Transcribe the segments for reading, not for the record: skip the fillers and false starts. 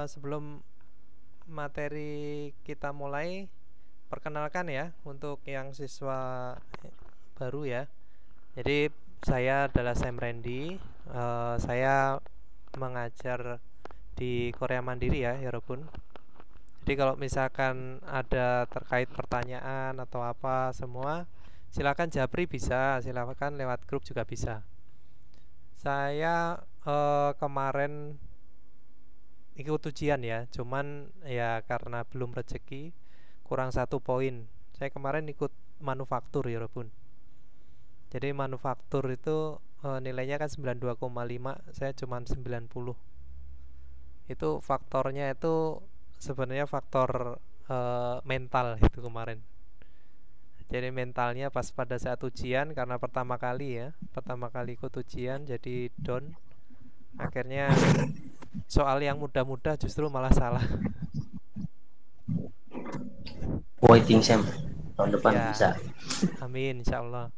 Sebelum materi kita mulai, perkenalkan ya untuk yang siswa baru ya. Jadi saya adalah Sam Randy. Saya mengajar di Korea Mandiri ya, Yorobun. Jadi kalau misalkan ada terkait pertanyaan atau apa semua, silakan japri bisa, silakan lewat grup juga bisa. Saya kemarin ikut ujian ya, cuman ya karena belum rezeki, kurang 1 poin. Saya kemarin ikut manufaktur ya Robun. Jadi manufaktur itu nilainya kan 92,5, saya cuman 90. Itu faktornya itu sebenarnya faktor mental itu kemarin. Jadi mentalnya pas pada saat ujian, karena pertama kali ikut ujian jadi down. Akhirnya soal yang mudah-mudah justru malah salah. Waiting Sam, tahun depan Ya, bisa. amin insya Allah.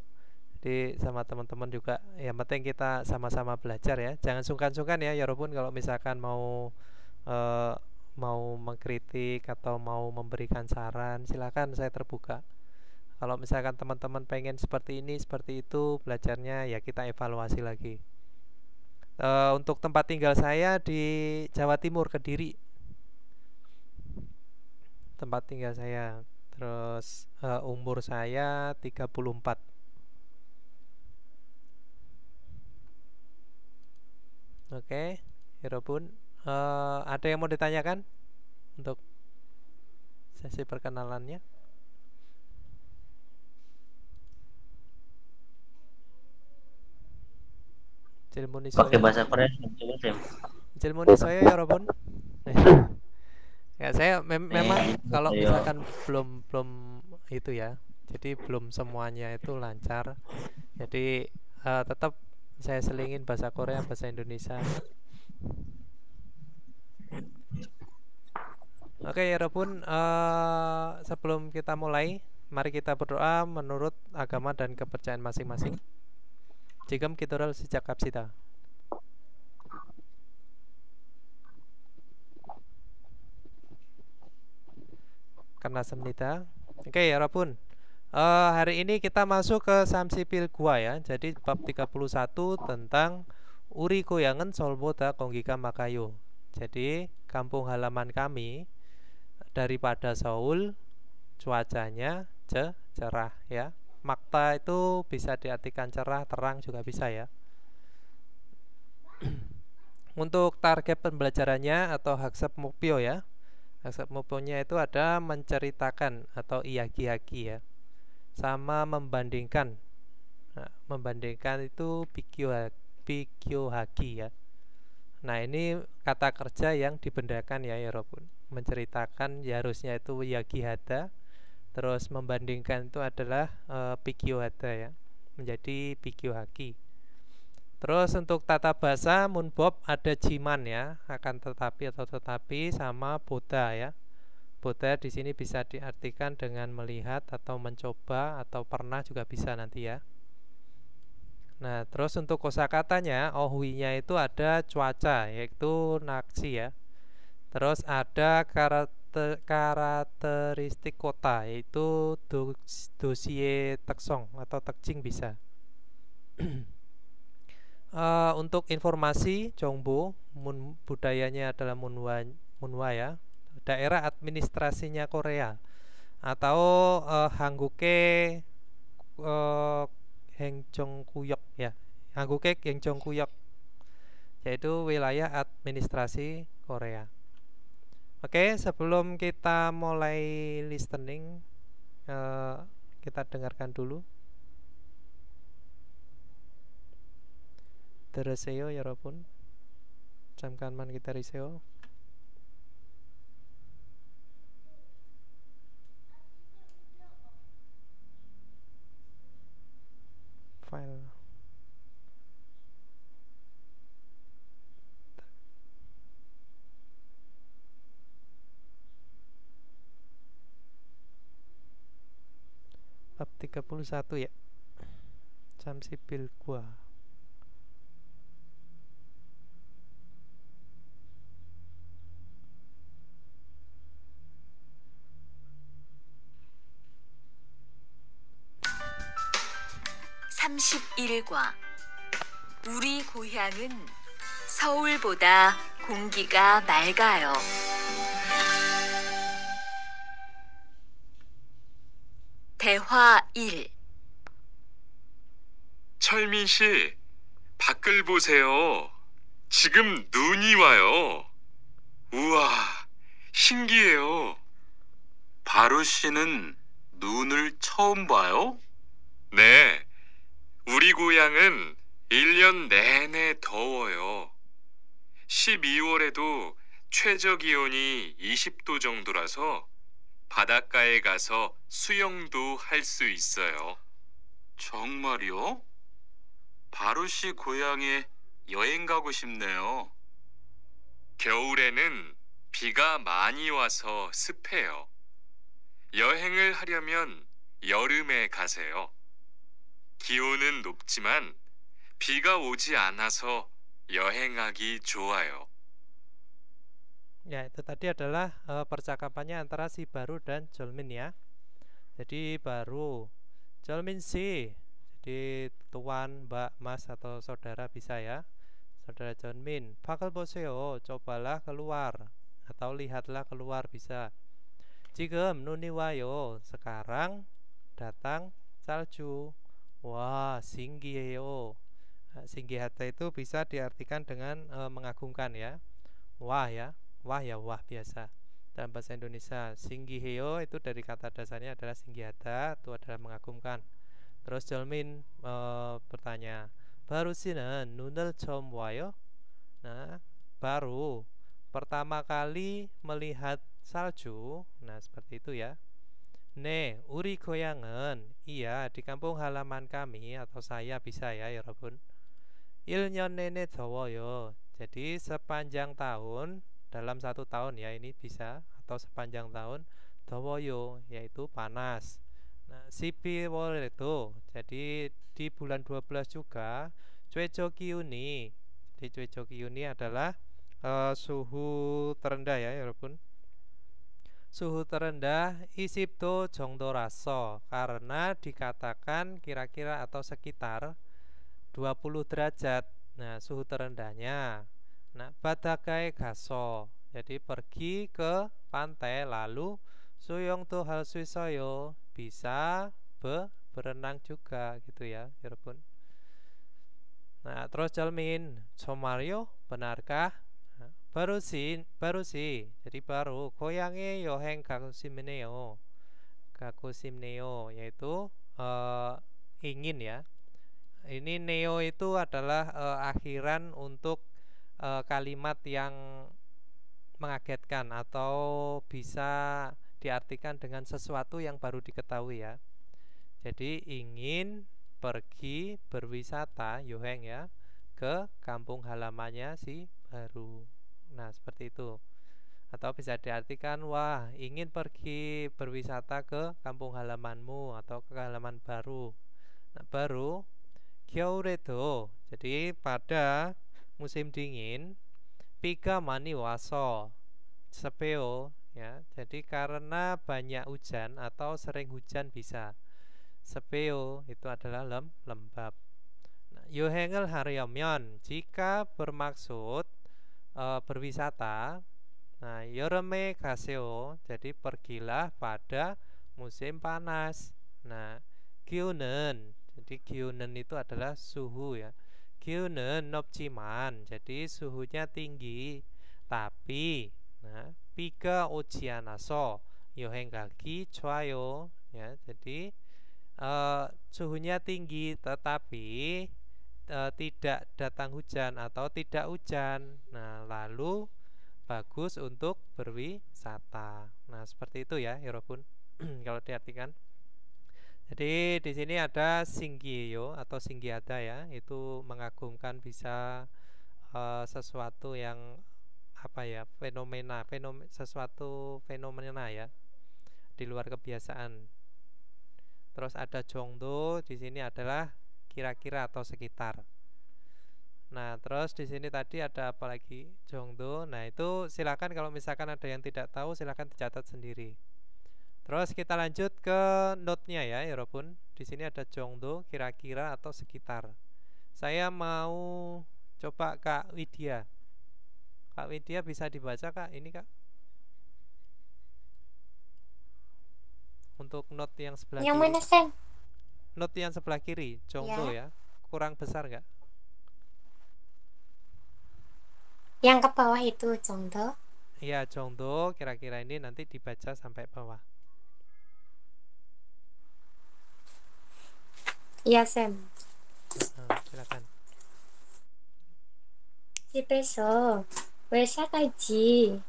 Jadi sama teman-teman juga, yang penting kita sama-sama belajar ya. Jangan sungkan-sungkan ya, walaupun kalau misalkan eh, mau mengkritik atau mau memberikan saran, silakan saya terbuka. Kalau misalkan teman-teman pengen seperti ini, seperti itu belajarnya, ya kita evaluasi lagi. Untuk tempat tinggal saya di Jawa Timur, Kediri, tempat tinggal saya. Terus umur saya 34. Oke, Hirobun. Ada yang mau ditanyakan untuk sesi perkenalannya? Cilmuni Pakai Soyo. bahasa Korea coba Sam. Cilmuni Soyo ya Robun. Ya saya memang kalau Ayo. misalkan belum belum itu ya. Jadi belum semuanya itu lancar. Jadi tetap saya selingin bahasa Korea, bahasa Indonesia. Oke ya Robun, sebelum kita mulai, mari kita berdoa menurut agama dan kepercayaan masing-masing. Jigam kitoral sejak kapsita. Karena semnita. Oke ya Robun. Hari ini kita masuk ke Samsipil Gua ya. Jadi bab 31 tentang Uri Koyangan Solboda Konggika Makayo. Jadi kampung halaman kami daripada Seoul, cuacanya cerah ya. Makta itu bisa diartikan cerah, terang juga bisa ya. Untuk target pembelajarannya atau Haksep Mupio ya. Haksep Mupionya itu ada menceritakan atau iyaki-haki ya. Sama membandingkan. Nah, membandingkan itu pikio haki ya. Nah, ini kata kerja yang dibendakan ya Robun. Menceritakan ya harusnya itu yagi hada, terus membandingkan itu adalah pikio hada ya. Menjadi pikio haki. Terus untuk tata bahasa munbob ada jiman ya, akan tetapi atau tetapi sama boda ya. Boda di sini bisa diartikan dengan melihat atau mencoba atau pernah juga bisa nanti ya. Nah, terus untuk kosakatanya, ohuinya itu ada cuaca, yaitu naksi ya. Terus ada karakteristik kota, yaitu dosie teksong atau tekjing bisa. Untuk informasi, Jongbo, budayanya adalah Munwa ya, daerah administrasinya Korea, atau Hangguke Hengchongkuyok ya, Hangguke Hengchongkuyok, yaitu wilayah administrasi Korea. Oke, sebelum kita mulai listening, eh, kita dengarkan dulu. Teruseo ya Robun, camkan man kita riseo. File. Bab 31 ya. Jam sipil gua. 31과 우리 고향은 서울보다 공기가 맑아요. 대화 1. 철민 씨, 밖을 보세요. 지금 눈이 와요. 우와, 신기해요. 바루 씨는 눈을 처음 봐요? 네, 우리 고향은 1년 내내 더워요. 12월에도 최저 기온이 20도 정도라서 바닷가에 가서 수영도 할 수 있어요. 정말요? 바루 씨 고향에 여행 가고 싶네요. 겨울에는 비가 많이 와서 습해요. 여행을 하려면 여름에 가세요. 기온은 높지만 비가 오지 않아서 여행하기 좋아요. Ya, itu tadi adalah percakapannya antara si Baru dan Jolmin ya. Jadi Baru, Jolmin si, jadi tuan, mbak, mas atau saudara bisa ya. Saudara Jolmin, bakal 보세요, cobalah keluar atau lihatlah keluar bisa. 지금 눈이 와요, sekarang datang salju. Wah, 신기해요. 신기하다 itu bisa diartikan dengan mengagumkan ya. Wah ya. Wah ya wah biasa. Dalam bahasa Indonesia singgiheo itu dari kata dasarnya adalah singgihada, itu adalah mengagumkan. Terus Jolmin bertanya, baru 씨는 눈을 처음 와요? Nah, baru pertama kali melihat salju. Nah, seperti itu ya. 네, 우리 고향은, iya, di kampung halaman kami atau saya bisa ya, 여러분. 1년 내내 더워요. Jadi sepanjang tahun, dalam 1 tahun ya ini bisa, atau sepanjang tahun 더워요 yaitu panas. Nah, 12월 itu jadi di bulan 12 juga 최저 기온이. Jadi 최저 기온이 adalah suhu terendah ya, 여러분. Suhu terendah 20도 정도라서, karena dikatakan kira-kira atau sekitar 20 derajat. Nah, suhu terendahnya. Nah, 바닷가에 가서, jadi pergi ke pantai lalu 수영도 할 수 있어요, bisa berenang juga gitu ya, 여러분. Nah, terus Jalmin, 정말요? benarkah? Nah, baru sih, jadi baru 고향에 여행 가고 싶네요. 가고 싶네요 yaitu ingin ya. Ini neo itu adalah akhiran untuk kalimat yang mengagetkan atau bisa diartikan dengan sesuatu yang baru diketahui ya. Jadi ingin pergi berwisata yoheng ya ke kampung halamannya si Baru. Nah, seperti itu. Atau bisa diartikan wah, ingin pergi berwisata ke kampung halamanmu atau ke halaman Baru. Nah, Baru 겨울에도, jadi pada musim dingin, 비가 많이 와서 습해요 ya. Jadi karena banyak hujan atau sering hujan bisa. 습해요 itu adalah lembab. Nah, 여행을 하려면, jika bermaksud berwisata, nah 여름에 가세요, jadi pergilah pada musim panas. Nah, 기온은, jadi 기온은 itu adalah suhu ya. 기온은 높지만, jadi suhunya tinggi, tapi nah 비가 오지 않아서 여행 가기 좋아요 ya. Jadi suhunya tinggi tetapi tidak datang hujan atau tidak hujan. Nah, lalu bagus untuk berwisata. Nah, seperti itu ya, 여러분. Kalau diartikan. Jadi di sini ada singgiyo atau singgiada ya, itu mengagumkan, bisa sesuatu yang apa ya, sesuatu fenomena ya, di luar kebiasaan. Terus ada jongdo, di sini adalah kira-kira atau sekitar. Nah, terus di sini tadi ada apa lagi? Jongdo. Nah, itu silakan kalau misalkan ada yang tidak tahu silakan dicatat sendiri. Terus kita lanjut ke note-nya ya, Yorobun. Di sini ada 정도, kira-kira atau sekitar. Saya mau coba Kak Widya. Kak Widya bisa dibaca Kak? Ini Kak. Untuk note yang sebelah Yang kiri. mana, Sam? Note yang sebelah kiri, 정도 ya. Kurang besar nggak? Yang ke bawah itu 정도. Iya, 정도 kira-kira ini nanti dibaca sampai bawah. Iya, Sam. Silakan. 집에서 회사까지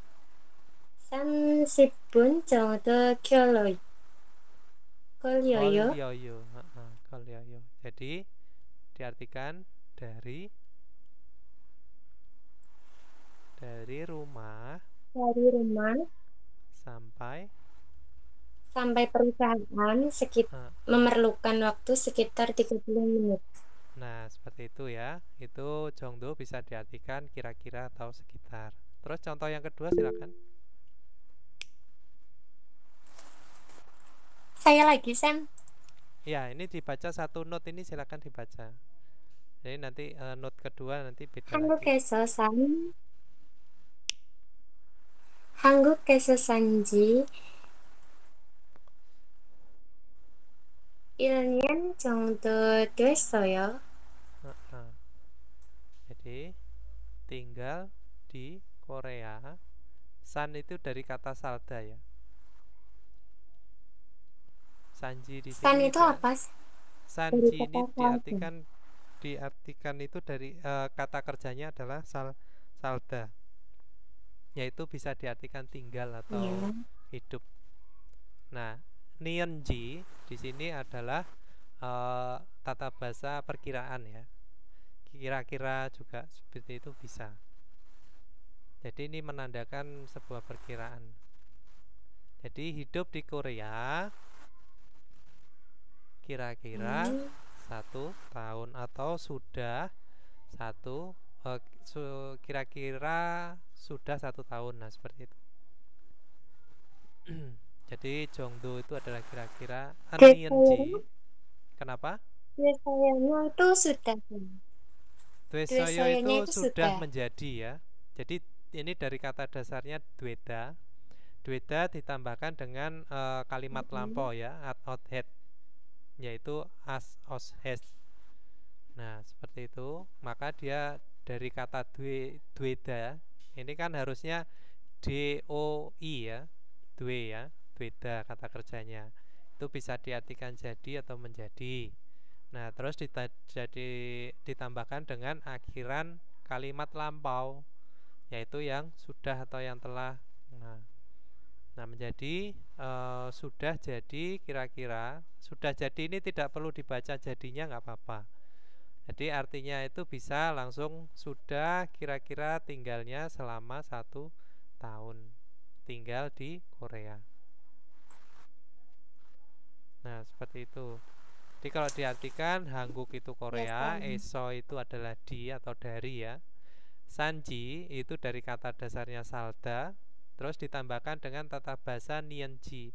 30분 정도 걸려요. 걸려요. 걸려요. Jadi diartikan dari rumah Dari rumah sampai perusahaan memerlukan waktu sekitar 30 menit. Nah, seperti itu ya. Itu 정도 bisa diartikan kira-kira atau sekitar. Terus contoh yang kedua silakan. Saya lagi, Sam. Ya, ini dibaca satu note ini silakan dibaca. Jadi nanti note kedua nanti beda lagi. 한국에서 산지 1년 정도 됐어요. Jadi tinggal di Korea. San itu dari kata salda ya. Sanji di sini. San itu apa? Sanji ini diartikan itu dari kata kerjanya adalah salda. Yaitu bisa diartikan tinggal atau hidup. Nah, Nyeonji di sini adalah tata bahasa perkiraan ya. Kira-kira juga seperti itu bisa. Jadi ini menandakan sebuah perkiraan. Jadi hidup di Korea kira-kira 1 tahun atau sudah kira-kira sudah 1 tahun. Nah seperti itu. Jadi 정도 itu adalah kira-kira. Nyeonji. Kenapa? Desoyonya itu sudah. Desoyo itu sudah menjadi ya. Jadi ini dari kata dasarnya dweda. Dweda ditambahkan dengan kalimat lampau ya, at-od-het, yaitu as, os, hes. Nah seperti itu. Maka dia dari kata dweda. Ini kan harusnya doi ya, dwe ya, dweda kata kerjanya. Itu bisa diartikan jadi atau menjadi. Nah terus ditambahkan dengan akhiran kalimat lampau, yaitu yang sudah atau yang telah. Nah menjadi sudah jadi kira-kira. Sudah jadi ini tidak perlu dibaca jadinya, nggak apa-apa. Jadi artinya itu bisa langsung sudah kira-kira tinggalnya selama 1 tahun tinggal di Korea. Nah seperti itu. Jadi kalau diartikan Hanguk itu Korea, eso itu adalah di atau dari ya. Sanji itu dari kata dasarnya salda, terus ditambahkan dengan tata bahasa Nyeonji.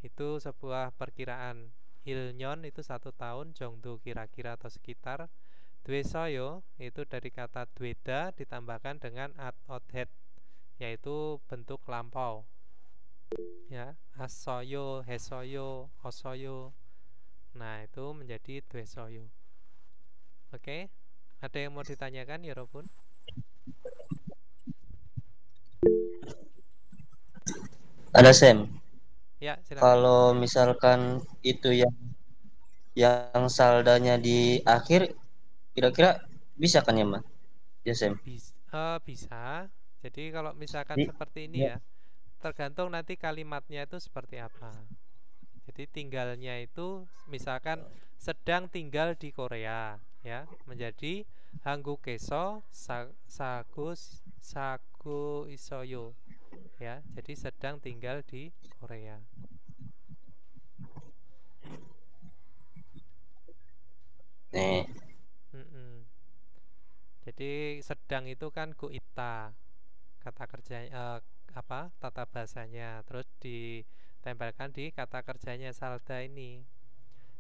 Itu sebuah perkiraan. Ilnyon itu 1 tahun, 정도 kira-kira atau sekitar. Dwesoyo itu dari kata dweda ditambahkan dengan at-od-het, yaitu bentuk lampau. Ya, asoyo, hesoyo, osoyo. Nah itu menjadi dwesoyo. Oke, ada yang mau ditanyakan ya Robun? Ada Sam. Ya silakan. Kalau misalkan itu yang saldanya di akhir, kira-kira bisa kan ya Mas? Ya Sam. Bisa. Jadi kalau misalkan seperti ini ya, tergantung nanti kalimatnya itu seperti apa. Jadi tinggalnya itu misalkan sedang tinggal di Korea ya, menjadi Hanggukeso sagu isoyo ya. Jadi sedang tinggal di Korea. Jadi sedang itu kan guita kata kerja tata bahasanya. Terus tempelkan di kata kerjanya salda ini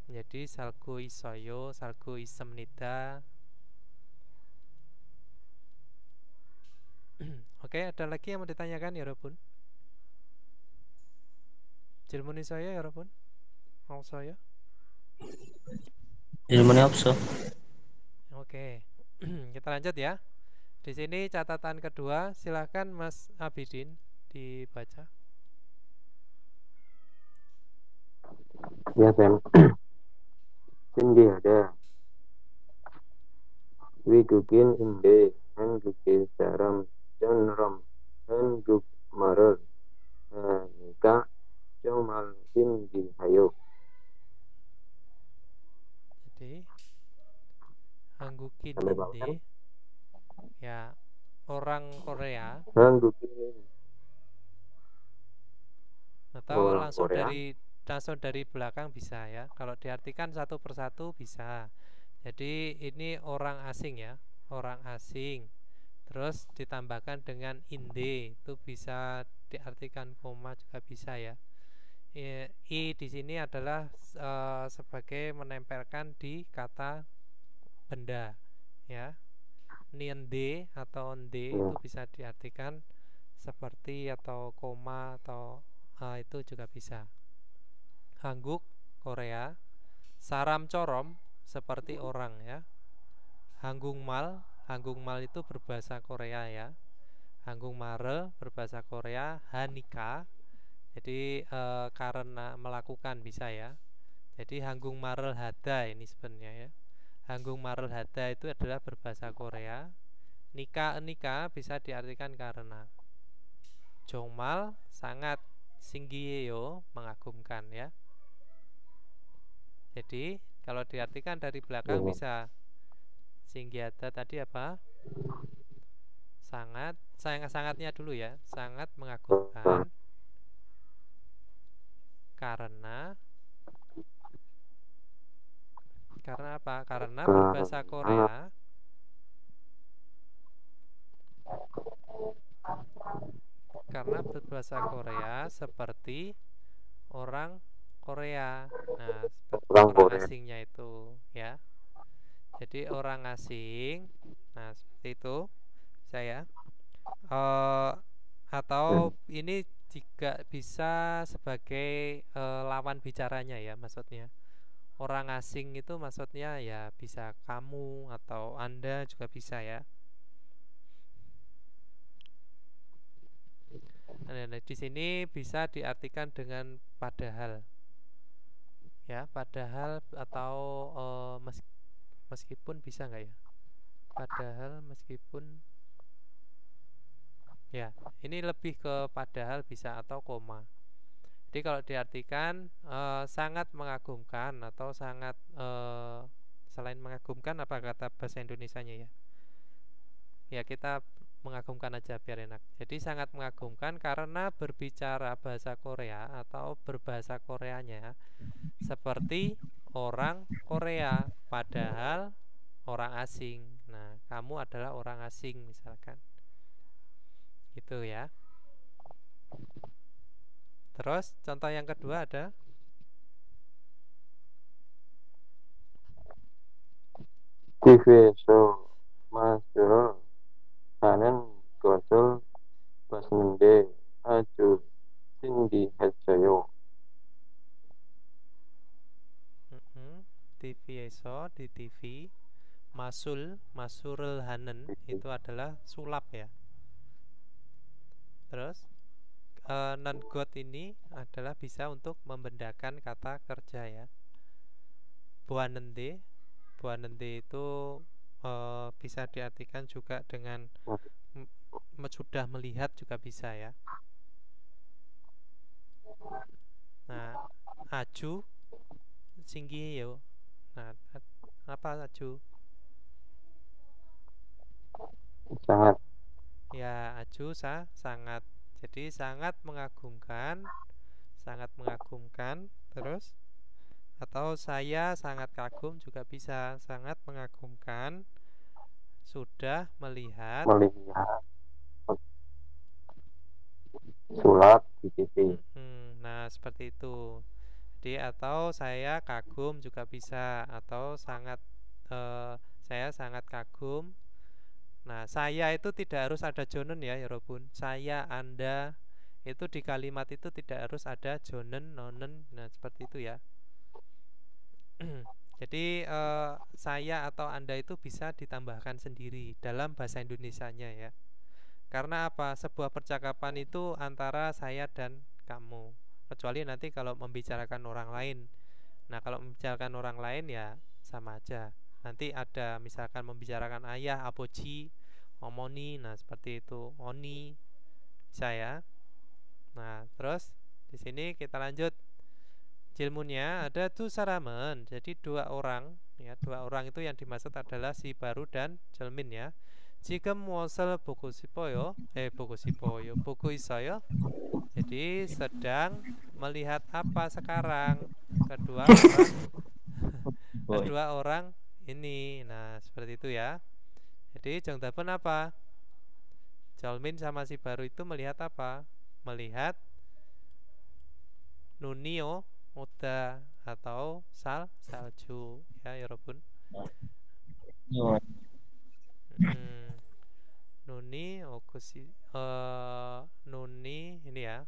menjadi salgo isoyo, salgo isem-nida. Oke, ada lagi yang mau ditanyakan ya Robun? Jilmuni saya ya Robun? Mau saya? Ilmunya opso. Oke, kita lanjut ya. Di sini catatan kedua, silahkan Mas Abidin dibaca. Ya, Sam. Sindi ada. Wigukin inde. Henguki saram. Janram. Henguk marer. Nika. Jomal sindi hayo. Jadi Hanggukin Sampai bawah, Inde ya orang Korea Hengukin. atau Orang langsung Korea. dari belakang bisa ya. Kalau diartikan satu persatu bisa. Jadi ini orang asing ya, orang asing. Terus ditambahkan dengan inde itu bisa diartikan koma juga bisa ya. I di sini adalah sebagai menempelkan di kata benda ya. Niende atau nde itu bisa diartikan seperti atau koma atau itu juga bisa. Hangguk Korea, saram corom seperti orang ya. Hanggungmal itu berbahasa Korea ya. Hanggungmare berbahasa Korea, hanika jadi karena melakukan bisa ya. Jadi Hanggungmarel hada ini sebenarnya ya. Hanggungmarel hada itu adalah berbahasa Korea. Nika bisa diartikan karena. Jongmal sangat, singgiyeyo mengagumkan ya. Jadi kalau diartikan dari belakang bisa singgiada tadi apa? Sangatnya dulu ya. Sangat mengagumkan karena apa? Karena berbahasa Korea seperti orang Korea. Nah, seperti orang asingnya itu ya. Jadi orang asing. Nah, seperti itu saya atau ini juga bisa sebagai lawan bicaranya ya, maksudnya orang asing itu maksudnya ya bisa kamu atau Anda juga bisa ya. Nah, di sini bisa diartikan dengan padahal ya, padahal atau meskipun bisa nggak ya, padahal meskipun ya, ini lebih ke padahal bisa atau koma. Jadi kalau diartikan sangat mengagumkan atau sangat selain mengagumkan apa kata bahasa Indonesianya ya? Ya kita mengagumkan aja biar enak. Jadi sangat mengagumkan karena berbicara bahasa Korea atau berbahasa Koreanya seperti orang Korea padahal orang asing. Nah, kamu adalah orang asing misalkan. Gitu ya. Terus contoh yang kedua ada TV에서 마술을 하는 것을 봤는데 아주 신기했어요. TV에서 di TV masurul hanen itu adalah sulap ya. Terus non-god ini adalah bisa untuk membedakan kata kerja ya. Buanende itu bisa diartikan juga dengan sudah melihat juga bisa ya. Nah, aju singgi yo. Nah, apa aju? Sangat. Ya, aju sangat. Jadi sangat mengagumkan terus atau saya sangat kagum juga bisa, sangat mengagumkan sudah melihat sulap di TV. Nah, seperti itu. Jadi atau saya kagum juga bisa, atau saya sangat kagum. Nah, saya itu tidak harus ada jonen ya, Robun. Saya, Anda, itu di kalimat itu tidak harus ada jonen, nonen. Nah, seperti itu ya. Jadi saya atau Anda itu bisa ditambahkan sendiri dalam bahasa Indonesianya ya. Karena apa? Sebuah percakapan itu antara saya dan kamu. Kecuali nanti kalau membicarakan orang lain. Nah, kalau membicarakan orang lain ya sama aja. Nanti ada misalkan membicarakan ayah, apoci, omoni, nah seperti itu, oni, bisa ya. Nah, terus di sini kita lanjut. Jilmunnya ada tu saramen, jadi dua orang ya, dua orang itu yang dimaksud adalah si baru dan jelmin ya. Jika muasal buku sipoyo, buku isoyo. Jadi sedang melihat apa sekarang kedua orang ini. Nah, seperti itu ya. Jadi jangdapan apa? Jalmin sama si baru itu melihat apa? Melihat nunio muda atau salju ya, Robun. Nuni nuni ini ya,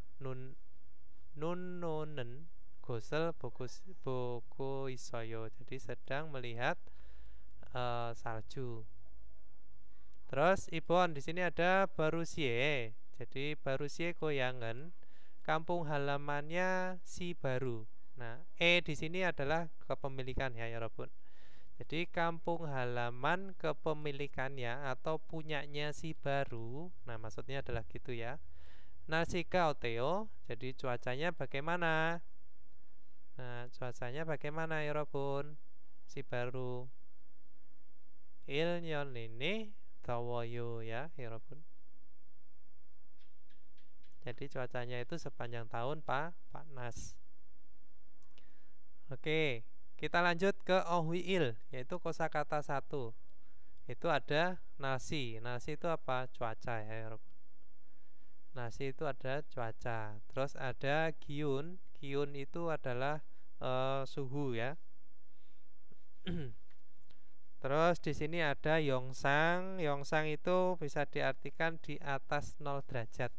nonen gosel buku isoyo. Jadi sedang melihat salju. Terus Ibon di sini ada barusie. Jadi barusie goyangan, kampung halamannya si baru. Nah, di sini adalah kepemilikan ya, Robun. Jadi kampung halaman kepemilikannya atau punyanya si baru. Nah, maksudnya adalah gitu ya. Nasika oteo, jadi cuacanya bagaimana? Nah, cuacanya bagaimana ya, Robun? Si baru. Ilnyon ini tawoyo ya, Robun. Jadi cuacanya itu sepanjang tahun panas. Oke, kita lanjut ke ohwiil, yaitu kosakata 1. Itu ada nasi. Nasi itu apa? Cuaca ya, Robun. Nasi itu ada cuaca. Terus ada giun. Giun itu adalah suhu ya. Terus di sini ada yongsang. Yongsang itu bisa diartikan di atas 0 derajat.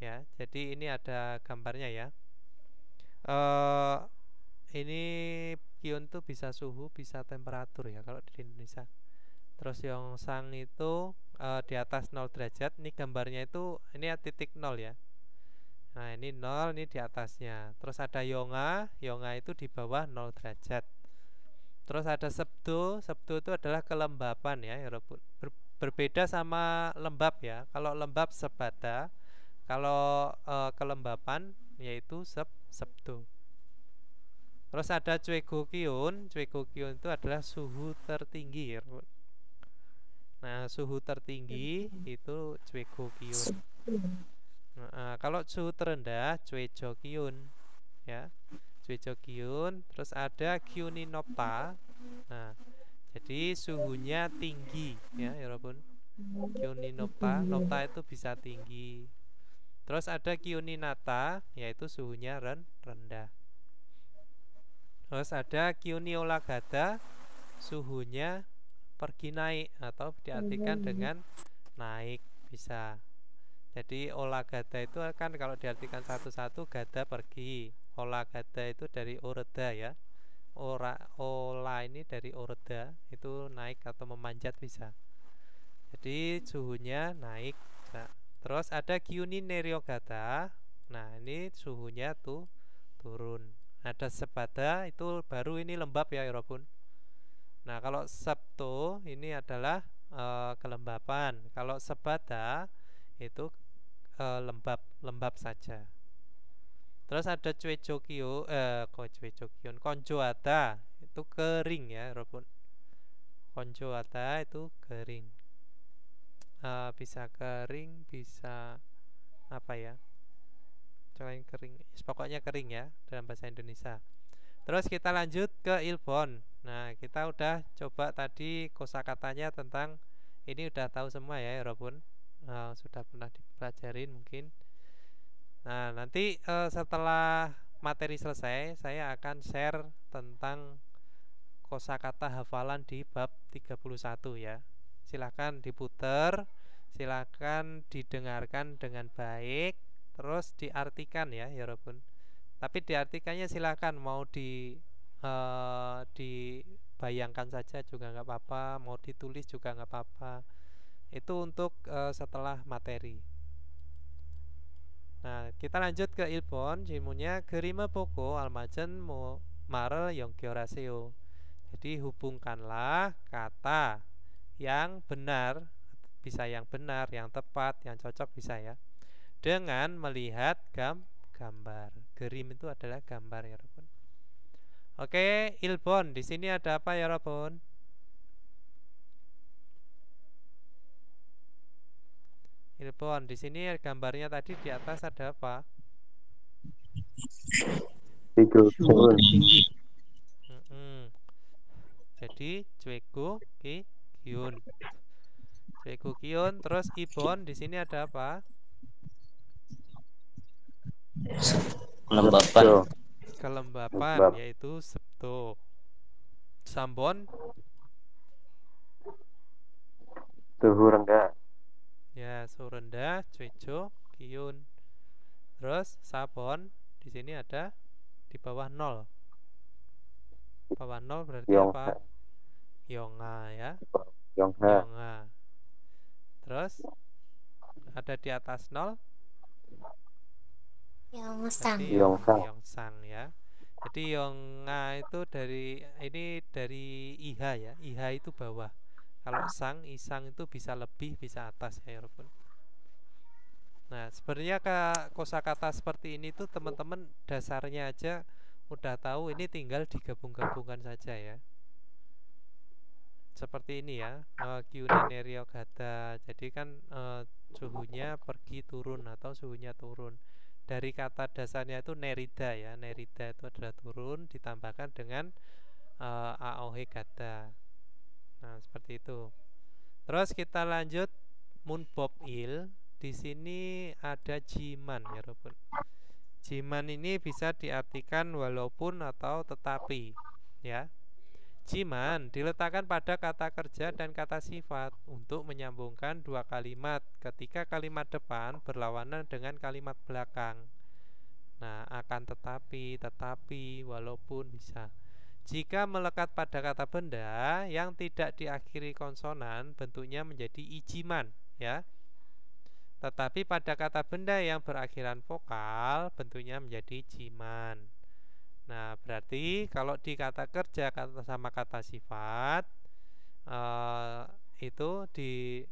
Ya, jadi ini ada gambarnya ya. Ini giun itu bisa suhu, bisa temperatur ya kalau di Indonesia. Terus yongsang itu di atas 0 derajat. Ini gambarnya itu ini titik 0 ya. Nah, ini 0, ini di atasnya. Terus ada yonga. Yonga itu di bawah 0 derajat. Terus ada sebdo. Sebdo itu adalah kelembapan ya, berbeda sama lembab ya. Kalau lembab sebada, kalau kelembapan yaitu sebdo. Terus ada cuego kiun. Cuego kiun itu adalah suhu tertinggi ya. Nah, suhu tertinggi itu cuego kiun. Nah, kalau suhu terendah cuejo kiun ya. Cuejo kiun. Terus ada kiuninopta. Nah, jadi suhunya tinggi ya, Robun. Kiuninopta, nopta itu bisa tinggi. Terus ada kiuninata, yaitu suhunya rendah. Terus ada kiuniolagada, suhunya pergi naik atau diartikan dengan naik bisa. Jadi olagada itu kan kalau diartikan satu-satu, gada pergi. Olagada itu dari oreda ya. Ola ini dari oreda, itu naik atau memanjat bisa. Jadi suhunya naik. Nah, terus ada kiunineryogata. Nah, ini suhunya tuh turun. Ada sebada, itu baru ini lembab ya, Robun. Nah, kalau sabto ini adalah kelembapan. Kalau sebada itu lembab saja. Terus ada cuejokion, konjoata itu kering ya, Robun. Konjoata itu kering. Bisa kering, bisa apa ya? Selain kering, pokoknya kering ya dalam bahasa Indonesia. Terus kita lanjut ke ilbon. Nah, kita udah coba tadi kosakatanya tentang ini udah tahu semua ya, Robun. Sudah pernah dipelajarin mungkin. Nah, nanti setelah materi selesai, saya akan share tentang kosakata hafalan di bab 31 ya. Silahkan diputer, silahkan didengarkan dengan baik, terus diartikan ya, Robun. Tapi diartikannya silahkan mau dibayangkan saja juga nggak apa-apa, mau ditulis juga nggak apa-apa. Itu untuk setelah materi. Nah, kita lanjut ke Ilbon. 질문nya 그림을 보고 알맞은 말을 연결하세요. Jadi hubungkanlah kata yang benar, bisa yang benar, yang tepat, yang cocok bisa ya, dengan melihat gambar. Gerim itu adalah gambar ya, Robun. Oke, Ilbon, di sini ada apa ya, Robun? Ilbon, di sini gambarnya tadi di atas ada apa? Tiga Jadi Cueku Kyun. Cueku Kyun. Terus Ibon, di sini ada apa? Kelembapan. Kelembapan, yaitu Sabto. Sambon, suhu rendah. ya suhu rendah. Cueco Kyun. Terus Sabon, di sini ada di bawah 0. Bawah 0 berarti apa? Yonga ya. Yonga. Terus ada di atas 0 Yongsang ya. Jadi Yonga itu dari IHA ya. IHA itu bawah. Kalau Isang itu bisa lebih, bisa atas ya, Robun. Nah, sebenarnya kosakata seperti ini tuh teman-teman dasarnya aja udah tahu, ini tinggal digabung-gabungkan saja ya. Seperti ini ya, Kyunenerio Gata. Jadi kan suhunya pergi turun atau suhunya turun. Dari kata dasarnya itu nerida ya. Nerida itu adalah turun ditambahkan dengan aohe Gata. Nah, seperti itu. Terus kita lanjut munbob il. Di sini ada jiman ya, Robun. Jiman ini bisa diartikan walaupun atau tetapi ya. Jiman diletakkan pada kata kerja dan kata sifat untuk menyambungkan dua kalimat ketika kalimat depan berlawanan dengan kalimat belakang. Nah, akan tetapi, walaupun bisa. Jika melekat pada kata benda yang tidak diakhiri konsonan, bentuknya menjadi ijiman ya. Tetapi pada kata benda yang berakhiran vokal, bentuknya menjadi jiman. Nah, berarti kalau di kata kerja sama kata sifat itu di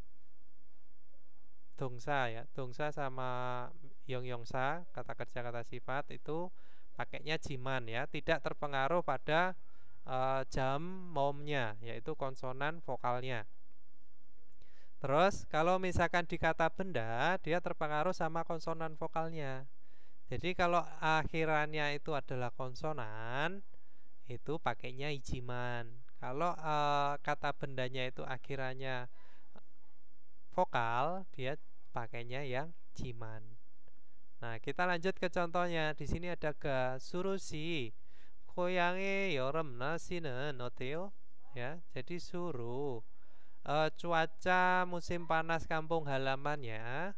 dongsa ya, dongsa sama yongsa, kata kerja kata sifat itu pakainya jiman ya, tidak terpengaruh pada jam momnya, yaitu konsonan vokalnya. Terus kalau misalkan di kata benda, dia terpengaruh sama konsonan vokalnya. Jadi kalau akhirannya itu adalah konsonan, itu pakainya ijiman. Kalau kata bendanya itu akhirannya vokal, dia pakainya yang jiman. Nah, kita lanjut ke contohnya. Di sini ada ga surusi 고향의 여름 날씨는 어때요? Ya, jadi suruh cuaca musim panas kampung halamannya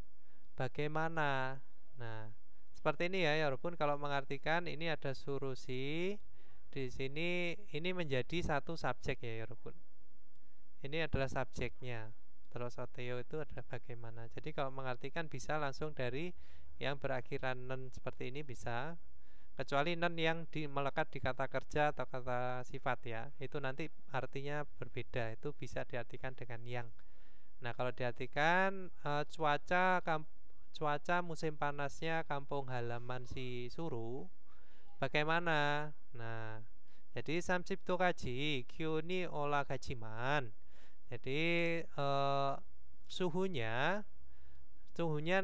bagaimana? Nah, seperti ini ya, walaupun kalau mengartikan ini ada surusi di sini, ini menjadi satu subjek ya, walaupun ini adalah subjeknya. Terus oteo itu adalah bagaimana. Jadi kalau mengartikan bisa langsung dari yang berakhiran nen seperti ini bisa, kecuali nen yang melekat di kata kerja atau kata sifat ya, itu nanti artinya berbeda, itu bisa diartikan dengan yang. Nah, kalau diartikan cuaca musim panasnya kampung halaman si Suru bagaimana? Nah, jadi samsipto kaji kyuni ola gajiman. Jadi suhunya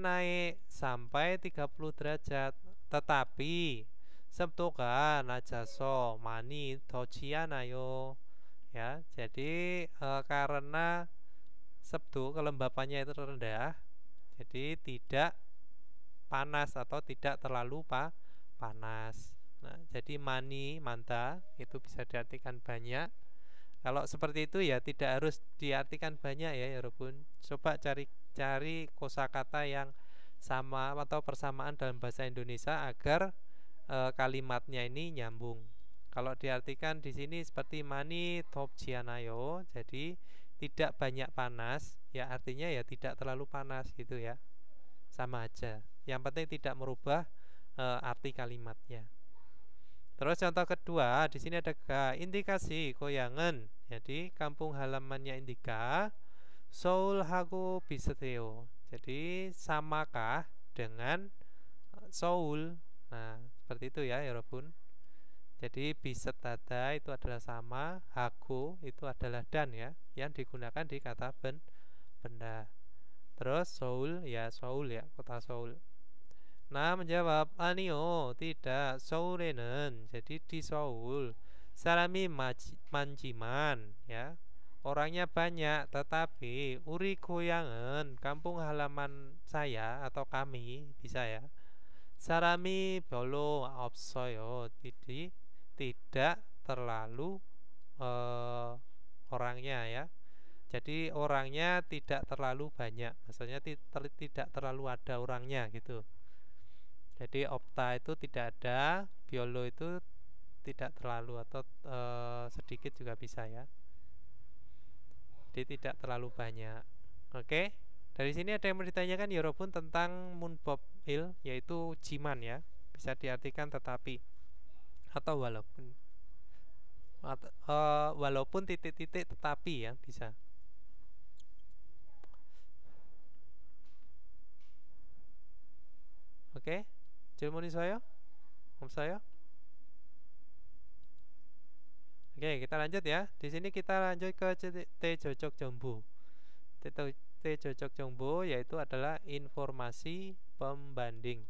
naik sampai 30 derajat, tetapi sebtoga najaso mani tochianayo ya. Jadi karena sebto kelembapannya itu rendah, jadi tidak panas atau tidak terlalu panas. Nah, jadi mani, manta itu bisa diartikan banyak. Kalau seperti itu ya tidak harus diartikan banyak ya Yorobun. Coba cari kosakata yang sama atau persamaan dalam bahasa Indonesia agar kalimatnya ini nyambung. Kalau diartikan di sini seperti mani topjianayo, jadi tidak banyak panas, ya artinya ya tidak terlalu panas gitu ya. Sama aja. Yang penting tidak merubah arti kalimatnya. Terus contoh kedua, di sini ada indikasi goyangan. Jadi kampung halamannya Indika, Seoul하고 비슷해요. Jadi samakah dengan Seoul? Nah, seperti itu ya, 여러분. Jadi bisetada itu adalah sama, hago itu adalah dan ya, yang digunakan di kata benda. Terus Seoul ya Seoul ya, kota Seoul. Nah menjawab 아니요 tidak 서울에는 jadi di Seoul 사람이 많지만 ya orangnya banyak tetapi 우리 고향은 kampung halaman saya atau kami bisa ya 사람이 별로 없어요 jadi tidak terlalu orangnya ya jadi orangnya tidak terlalu banyak maksudnya tidak terlalu ada orangnya gitu. Jadi opta itu tidak ada, biolo itu tidak terlalu atau sedikit juga bisa ya. Jadi tidak terlalu banyak. Oke. Dari sini ada yang mau ditanyakan Yorobun tentang munbob il yaitu jiman ya. Bisa diartikan tetapi atau walaupun. Walaupun titik-titik tetapi ya bisa. Oke. 질문이 있어요? 없어요? Oke, kita lanjut ya. Di sini kita lanjut ke T cocok jombo. T cocok jombo yaitu adalah informasi pembanding.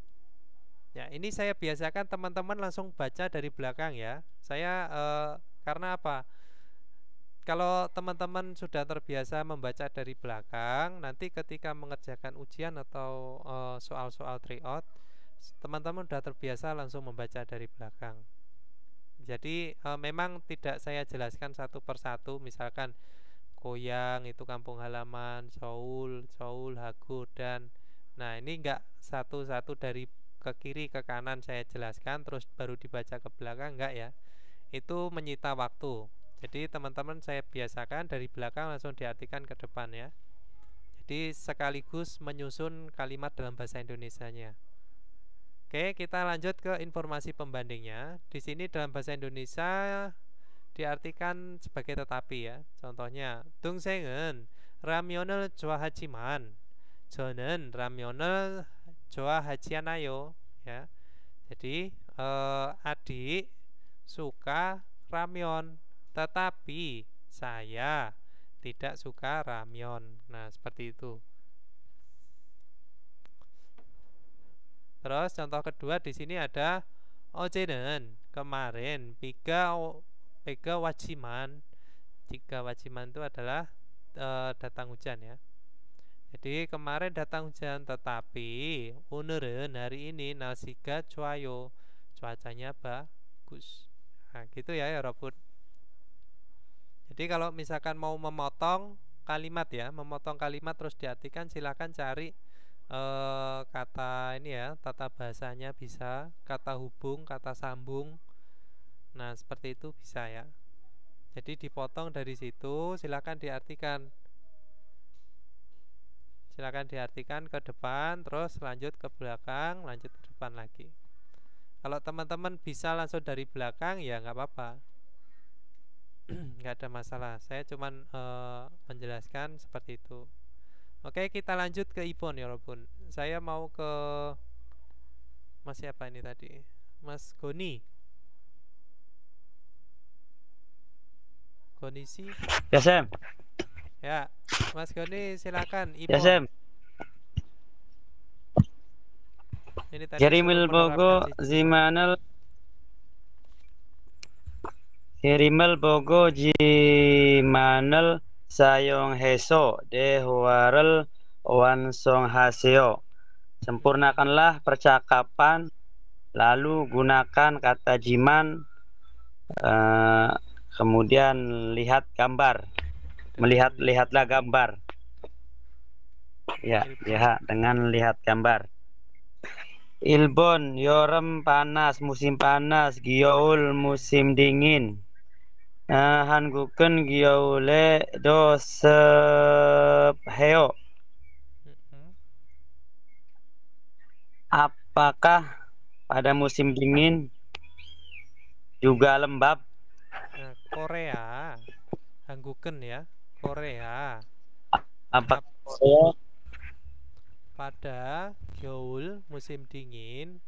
Ya, ini saya biasakan teman-teman langsung baca dari belakang ya. Saya karena apa? Kalau teman-teman sudah terbiasa membaca dari belakang, nanti ketika mengerjakan ujian atau soal-soal tryout teman-teman sudah terbiasa langsung membaca dari belakang. Jadi memang tidak saya jelaskan satu persatu. Misalkan goyang itu kampung halaman, Seoul하고 dan nah ini enggak satu-satu dari ke kiri ke kanan saya jelaskan terus baru dibaca ke belakang, enggak ya. Itu menyita waktu. Jadi teman-teman saya biasakan dari belakang langsung diartikan ke depan ya. Jadi sekaligus menyusun kalimat dalam bahasa Indonesianya. Oke, kita lanjut ke informasi pembandingnya. Di sini dalam bahasa Indonesia diartikan sebagai tetapi ya. Contohnya, 동생은 라면을 좋아하지만 저는 라면을 좋아하지 않아요. Ya. Jadi adik suka ramyeon, tetapi saya tidak suka ramyeon. Nah, seperti itu. Terus contoh kedua di sini ada 어제는 kemarin 비가 왔지만 jika wajiman itu adalah datang hujan ya. Jadi kemarin datang hujan tetapi 오늘은 hari ini 날씨가 좋아요. Cuacanya bagus. Nah, gitu ya Robot. Jadi kalau misalkan mau memotong kalimat ya, memotong kalimat terus diartikan silakan cari kata ini ya, tata bahasanya bisa, kata hubung, kata sambung. Nah, seperti itu bisa ya. Jadi dipotong dari situ, silakan diartikan. Silakan diartikan ke depan, terus lanjut ke belakang, lanjut ke depan lagi. Kalau teman-teman bisa langsung dari belakang ya nggak apa-apa. Nggak ada masalah. Saya cuman menjelaskan seperti itu. Oke, kita lanjut ke Ibon ya Robun. Saya mau ke Mas siapa ini tadi? Mas Goni. Kondisi? Ya Sam. Ya, Mas Goni silakan. Ibon. Ya Sam. Ini tadi Jerimil Bogo Zimanal Jerimil Bogo Jimanal Sayong Heso Dehuarel Wansong Haseo Sempurnakanlah percakapan, lalu gunakan kata jiman, kemudian lihatlah gambar. Ya, lihat dengan lihat gambar. Ilbon, yorem panas, musim panas, gioul musim dingin. Hanguken gioule do sepheo. Apakah pada musim dingin juga lembab? Nah, Korea, Hanguken ya, Korea. Apakah Pada Gyeol musim dingin,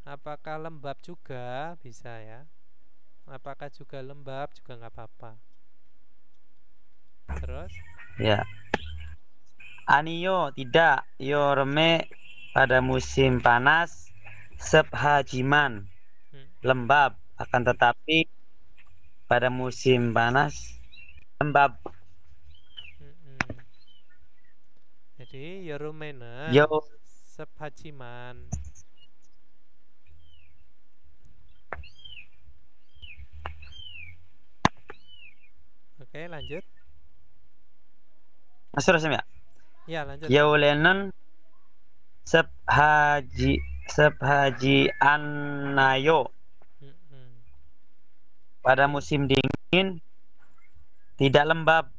apakah lembab juga? Bisa ya. Apakah juga lembab? Juga nggak apa-apa. Terus? Ya. Anio tidak, yorme pada musim panas, sephajiman lembab, akan tetapi pada musim panas lembab. Jadi yorumenen Yo, sephajiman. Oke, lanjut. masuk ya? Ya, lanjut. Yaulenen sephaji anayo. Pada musim dingin tidak lembab.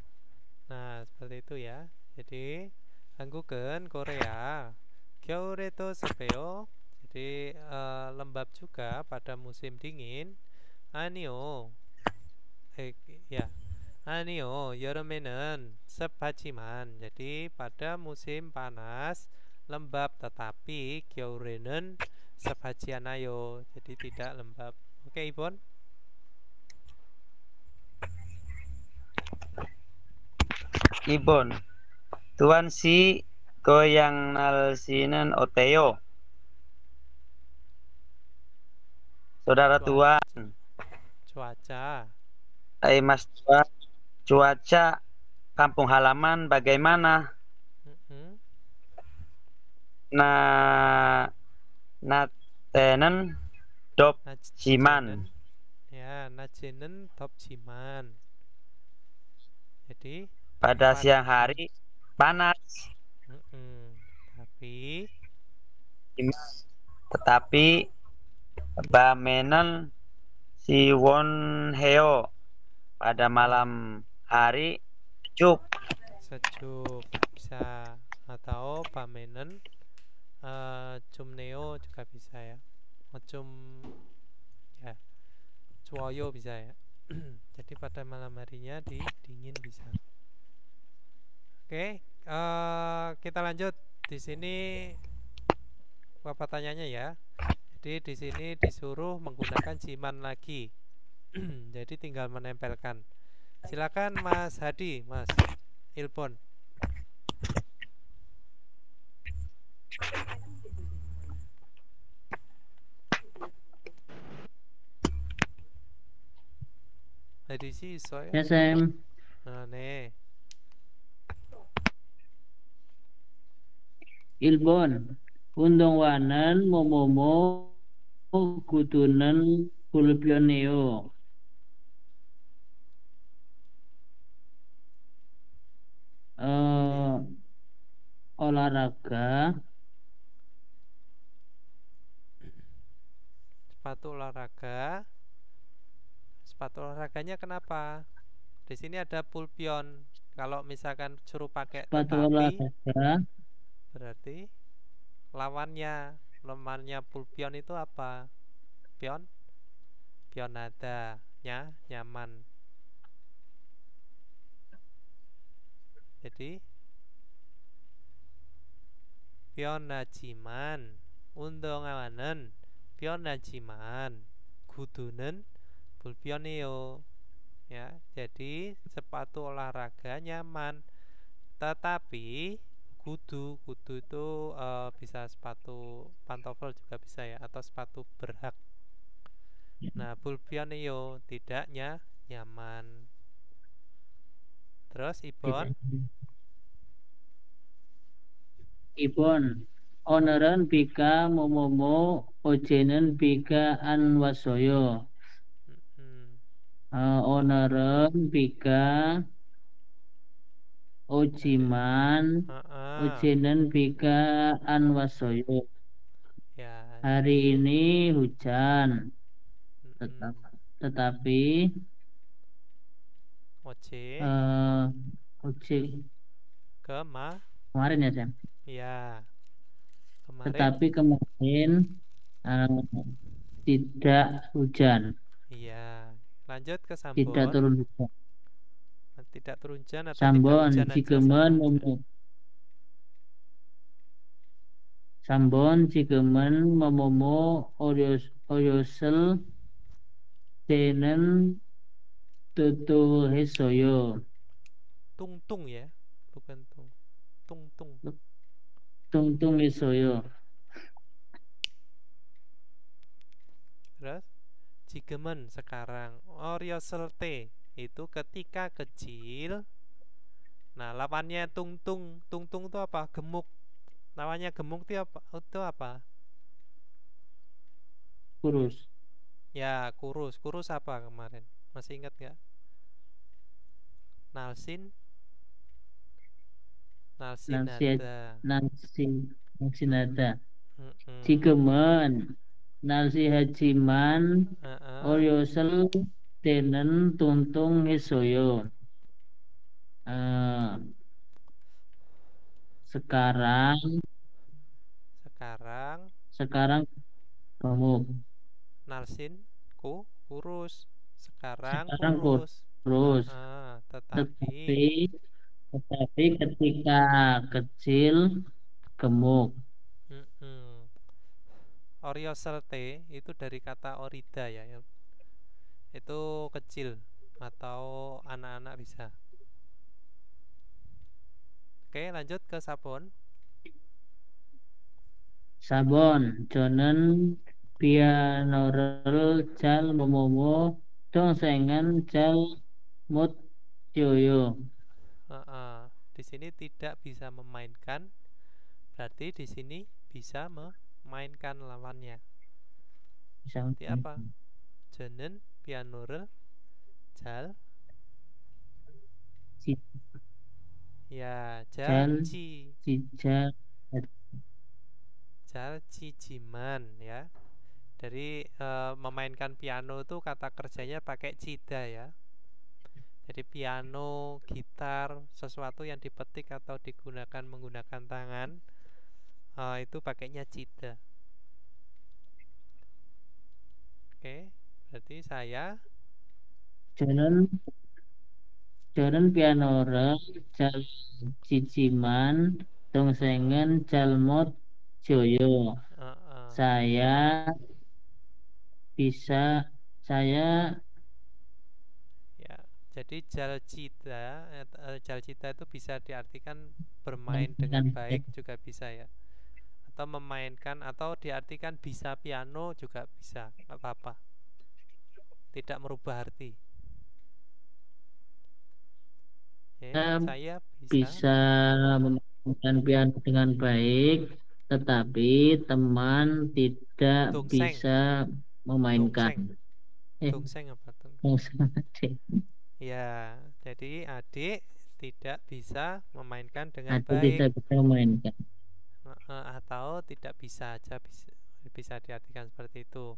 Nah, seperti itu ya. Jadi Hanguken Korea Gyeore to sepeo. Jadi lembab juga pada musim dingin. Anio ya. Anio yoromenen sephajiman. Jadi pada musim panas lembab, tetapi Gyeorenen sephajianayo. Jadi tidak lembab. Oke, Ibon. Ibon, tuan si goyang nalsinen oteo. Saudara tuan, cuaca. Mas tuan, cuaca kampung halaman bagaimana? Natenen dop jiman. Ya, najenen dop jiman. Jadi pada siang hari panas. Tetapi bamenen siwon heo, pada malam hari sejuk bisa, atau bamenen cumneo juga bisa ya, cum ya, cuoyo bisa ya. Jadi pada malam harinya dingin bisa. Oke, kita lanjut. Di sini apa pertanyaannya ya? Jadi di sini disuruh menggunakan jiman lagi. Jadi tinggal menempelkan. Silakan Mas Hadi, Mas Ilpon. Hadi sih soy. Ya, Sam. Nah, nih. Ilbon, undong wanan momomo kutunan pulpioneo. Olahraga. Sepatu olahraga. Sepatu olahraganya kenapa? Di sini ada pulpion. Kalau misalkan suruh pakai sepatu tetapi, olahraga, berarti lawannya pulpion itu apa? Pionada, nyaman. Jadi pionajiman, undongawanen, pionajiman, kudunen, pulpioneo. Ya, jadi sepatu olahraga nyaman, tetapi kudu itu bisa sepatu pantofel juga bisa ya, atau sepatu berhak. Nah, pulpioneo tidaknya nyaman. Terus Ibon, 오늘은 비가 뭐뭐뭐 어제는 비가 안 왔어요. 오늘은 비가 오지만 어제는 비가 안 왔어요. Ya, Hari jadi ini hujan, tetapi oce Oce kemarin kemarin ya Sam. ya kemarin Tetapi kemarin tidak hujan, iya. Lanjut ke tidak Sambon. turun hujan. Tidak turun hujan atau tidak Sambon hujan aja 지금은 sama aja. Sambon 지금은 뭐뭐뭐 어렸을 때는 뜨뜻했어요. Tung ya, bukan tung. 뚱뚱했어요. Terus 지금은 sekarang, 어렸을 때 itu ketika kecil. Nah, lawannya tung itu apa? Gemuk. Lawannya gemuk itu apa? kurus. Ya, kurus apa kemarin? Masih ingat nggak? Nalsin nada. 지금은 날씨하지만 어렸을 때는 뚱뚱했어요. sekarang gemuk. Nalsin kurus. Sekarang kurus. Tetapi ketika kecil gemuk. Orioselte itu dari kata orida ya. Itu kecil atau anak-anak bisa. Oke, lanjut ke Sabon. Sabon 저는 피아노를 잘 뭐뭐뭐 동생은 잘 못 쳐요. Di sini tidak bisa memainkan, berarti di sini bisa memainkan lawannya. Seperti apa? 저는 피아노를 잘 cijiman ya. Dari memainkan piano itu kata kerjanya pakai cida ya. Jadi piano, gitar, sesuatu yang dipetik atau digunakan menggunakan tangan itu pakainya cida. Oke, berarti saya 저는 피아노를 잘 치지만 동생은 잘 못 쳐요. Saya ya. Jadi jalcita itu bisa diartikan bermain dengan baik juga bisa ya. Atau memainkan atau diartikan bisa piano juga bisa, nggak apa-apa. Tidak merubah arti. Saya bisa memainkan piano dengan baik, tetapi teman tidak bisa memainkan. Tungseng apa? Ya, jadi adik tidak bisa memainkan dengan baik. Tidak bisa memainkan. Atau tidak bisa aja bisa diartikan seperti itu.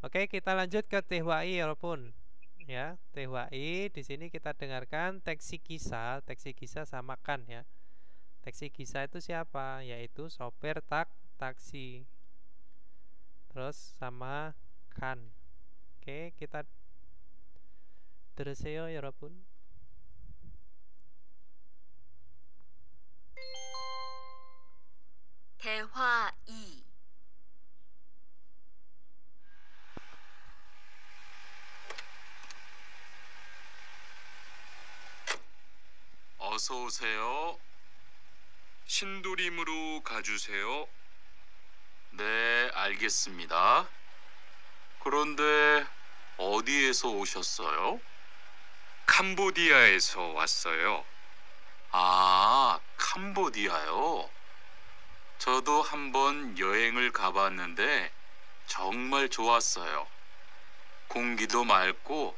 Oke, kita lanjut ke tehwai walaupun ya, tehwai di sini kita dengarkan teksi kisah samakan ya. Teksi kisah itu siapa? Yaitu sopir taksi. Terus sama kan. Oke, kita teruseo 여러분. 대화 2. 어서 오세요. 신도림으로 가주세요. 네, 알겠습니다. 그런데 어디에서 오셨어요? 캄보디아에서 왔어요. 아, 캄보디아요? 저도 한번 여행을 가봤는데 정말 좋았어요. 공기도 맑고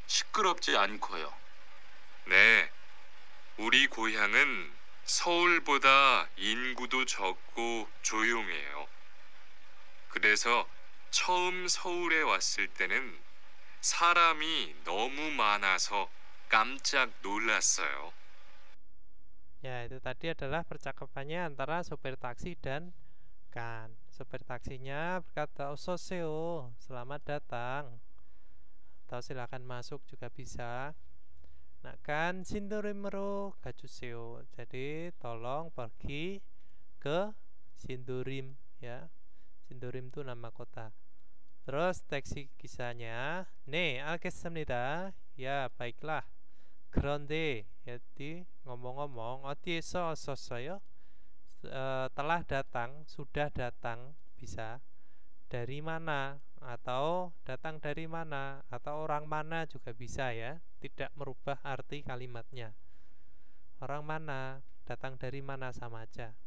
시끄럽지 않고요. 네, 우리 고향은 서울보다 인구도 적고 조용해요. 그래서 처음 서울에 왔을 때는 사람이 너무 많아서 깜짝 놀랐어요. Ya, itu tadi adalah percakapannya antara sopir taksi dan Kan. Sopir taksinya berkata, "Ososeo, selamat datang." Atau silakan masuk juga bisa. Nah, kan Sindorimero gajuseo. Jadi tolong pergi ke Sindorim ya. Sindorim itu nama kota. Terus taksi kisahnya, "네, 알겠습니다." Ya, baiklah. 그런데 jadi ngomong-ngomong 어디에서 오셨어요? Telah datang, sudah datang, bisa dari mana atau datang dari mana atau orang mana juga bisa ya, tidak merubah arti kalimatnya. Orang mana, datang dari mana sama aja.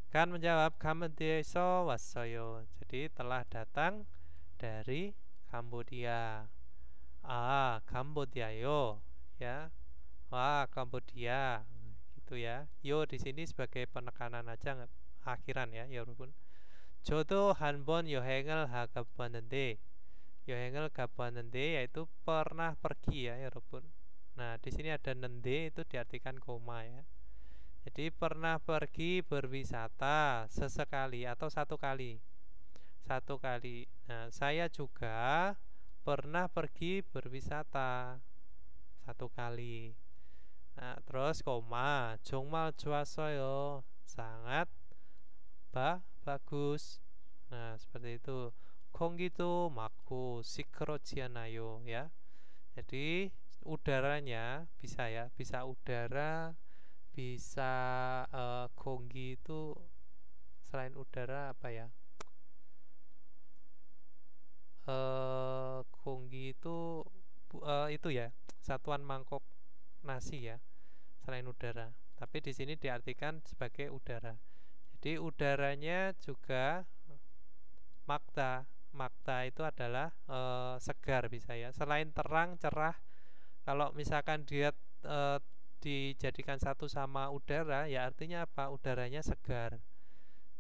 Kan menjawab Kambodia wassoyo. Jadi telah datang dari Kambodia. Kambodia ya. Wah, Kambodia gitu ya. Yo di sini sebagai penekanan aja akhiran ya, 여러분. 저도 한번 여행을 가봤는데, 여행을 가봤는데 yaitu pernah pergi ya, 여러분. Nah, di sini ada nende itu diartikan koma ya. Jadi pernah pergi berwisata sesekali atau satu kali. Satu kali. Nah, saya juga pernah pergi berwisata satu kali. Nah, terus koma, 정말 좋았어요. Sangat bagus. Nah, seperti itu. 공기도 맑고 시끄럽지 않아요 ya. Jadi udaranya bisa ya, bisa udara, bisa 공기 itu selain udara apa ya? 공기 itu ya, satuan mangkok nasi ya, selain udara. Tapi di sini diartikan sebagai udara. Jadi udaranya juga makta. Makta itu adalah segar bisa ya. Selain terang, cerah. Kalau misalkan dia dijadikan satu sama udara, ya artinya apa? Udaranya segar.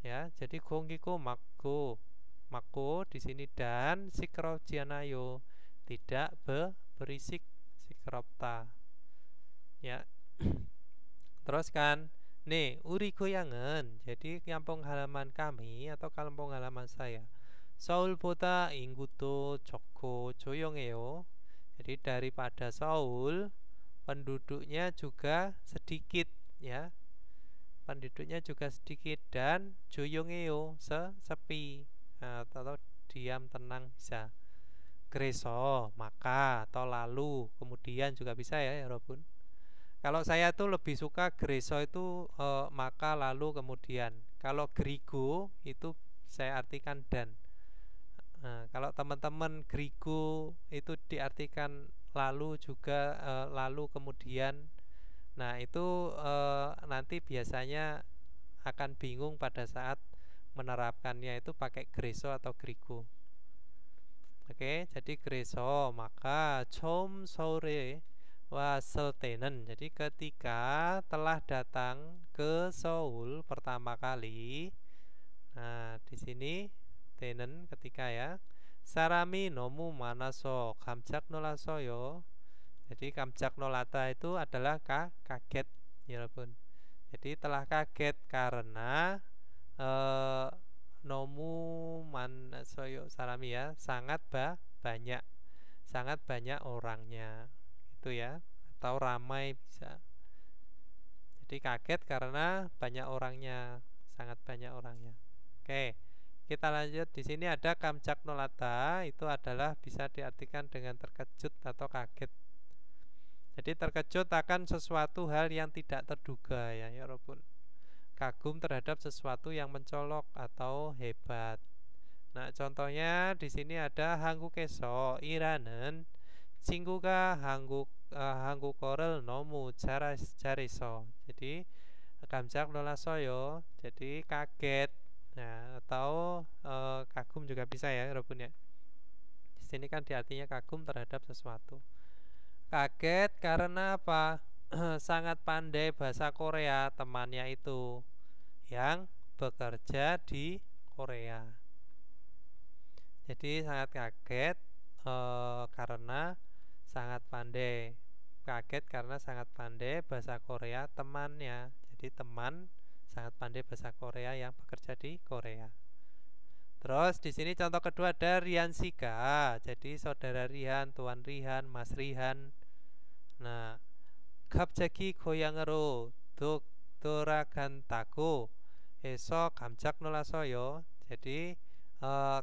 Ya, jadi 공기고 맑고, 맑고 di sini dan 시끄럽지 않아요, tidak berisik, 시끄럽다. Ya. Terus kan, nih 우리 고향은, jadi kampung halaman kami atau kampung halaman saya, 서울보다 인구도 적고 조용해요. Jadi daripada Seoul, penduduknya juga sedikit ya. Penduduknya juga sedikit dan 조용해요, sepi atau diam tenang bisa. 그래서 maka atau lalu, kemudian juga bisa ya, 여러분. Kalau saya tuh lebih suka 그래서 itu maka lalu kemudian. Kalau 그리고 itu saya artikan dan. Nah, kalau teman-teman 그리고 itu diartikan lalu juga, lalu kemudian. Nah, itu nanti biasanya akan bingung pada saat menerapkannya itu pakai 그래서 atau 그리고. Oke, jadi 그래서 maka 처음 서울에 왔을 때는, jadi ketika telah datang ke Seoul pertama kali. Nah, di sini 때는 ketika ya. 사람이 너무 많아서 깜짝 놀랐어요. Jadi 깜짝 놀랐다 itu adalah kaget ya, 여러분. Jadi telah kaget karena 너무 많았어요 사람이 ya, sangat banyak, sangat banyak orangnya itu ya, atau ramai bisa. Jadi kaget karena banyak orangnya, sangat banyak orangnya. Oke, kita lanjut. Di sini ada 깜짝 놀랐다, itu adalah bisa diartikan dengan terkejut atau kaget. Jadi terkejut akan sesuatu hal yang tidak terduga ya, 여러분. Kagum terhadap sesuatu yang mencolok atau hebat. Nah, contohnya di sini ada 한국에서 일하는 친구가 한국어를 너무 잘해서. Jadi Kamjak nolasoyo, jadi kaget. Nah, atau kagum juga bisa ya, Robun ya. Di sini kan diartinya kagum terhadap sesuatu. Kaget karena apa? Sangat pandai bahasa Korea temannya itu yang bekerja di Korea. Jadi sangat kaget karena sangat pandai. Kaget karena sangat pandai bahasa Korea temannya. Jadi teman sangat pandai bahasa Korea yang bekerja di Korea. Terus di sini contoh kedua ada Rian Sika. Jadi saudara Rihan, Tuan Rihan, Mas Rihan. Nah, 갑자기 고향으로 돌아간다고 해서 깜짝 놀라서요. Jadi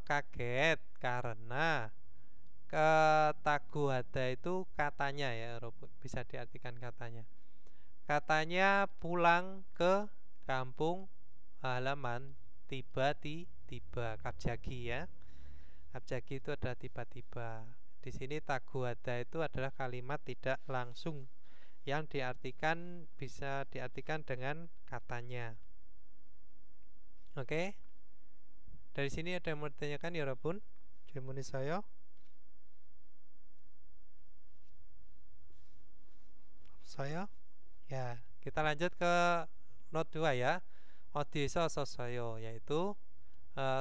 kaget karena ketaguhada itu katanya ya, bisa diartikan katanya. Katanya pulang ke kampung halaman tiba-tiba, 갑자기 ya. 갑자기 itu adalah tiba-tiba. Di sini taguhada itu adalah kalimat tidak langsung yang diartikan bisa diartikan dengan katanya. Oke. Dari sini ada yang mau ditanyakan ya, Robun? Jemuni saya. Ya, kita lanjut ke note 2 ya. Odisa sosoyo, yaitu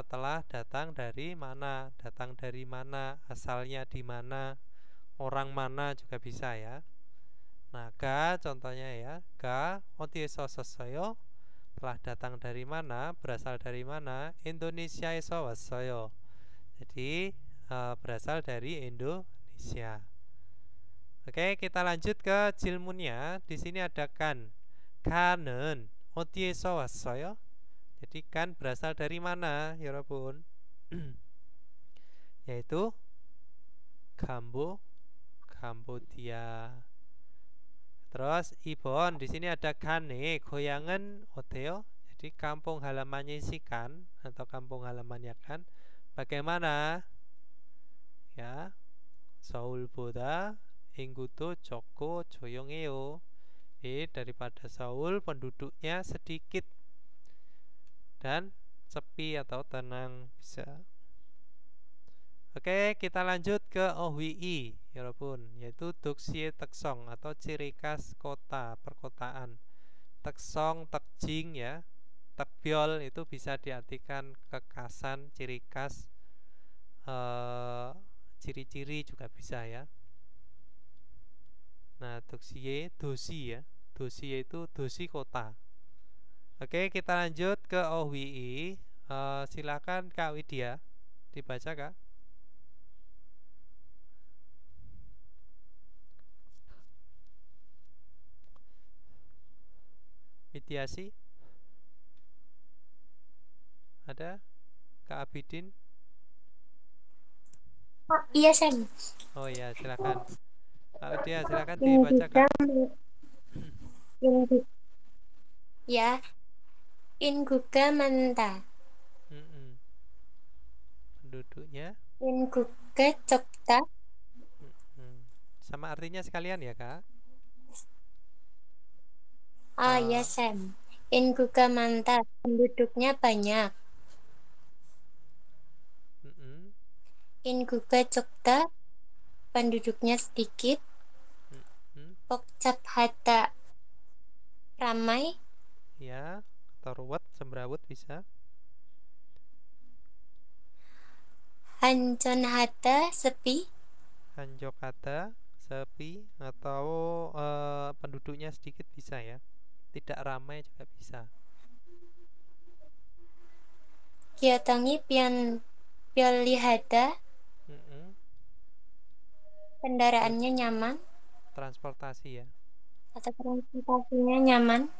telah datang dari mana, asalnya di mana, orang mana juga bisa ya. Nah, ga contohnya ya, ga odisa sosoyo, telah datang dari mana, berasal dari mana, Indonesia에서 왔어요. Jadi berasal dari Indonesia. Oke, kita lanjut ke 질문nya. Di sini ada kan. Kan은 어디에서 왔어요? Jadi kan berasal dari mana, ya Robun? Yaitu Kambodia. Terus Ibon, di sini ada Kane, 고향은 어때요? Jadi kampung halamannya si kan atau kampung halamannya kan bagaimana? Ya, 서울보다 인구도 적고 조용해요. Daripada Seoul penduduknya sedikit dan sepi atau tenang bisa. Oke, kita lanjut ke OWI ya Robun, yaitu Doksie Teksong atau ciri khas kota, perkotaan. Teksong, Tekjing ya. Tekbyol itu bisa diartikan kekhasan, ciri khas, ciri-ciri juga bisa ya. Nah, Doksie, Dosi ya. Dosi itu dosi kota. Oke, kita lanjut ke OWI. Silakan Kak Widya dibaca Kak. Widyasi ada? Kak Abidin? Oh, iya, Sam. Oh ya, silakan. Kak Widya, silakan dibaca Kak. Ya, Inguga Manta. Penduduknya? Inguga Jogja. Sama artinya sekalian ya Kak? Ya Sam. Inguga Manta, penduduknya banyak. Inguga Jogja, penduduknya sedikit. Pokcaphata, ramai. Ya, atau ruwet, semrawut bisa. Hanjonhata, sepi. Hanjokata, sepi, atau penduduknya sedikit bisa ya. Tidak ramai juga bisa. Kyotongi Piolihada, kendaraannya nyaman. Transportasi ya. Atau transportasinya nyaman.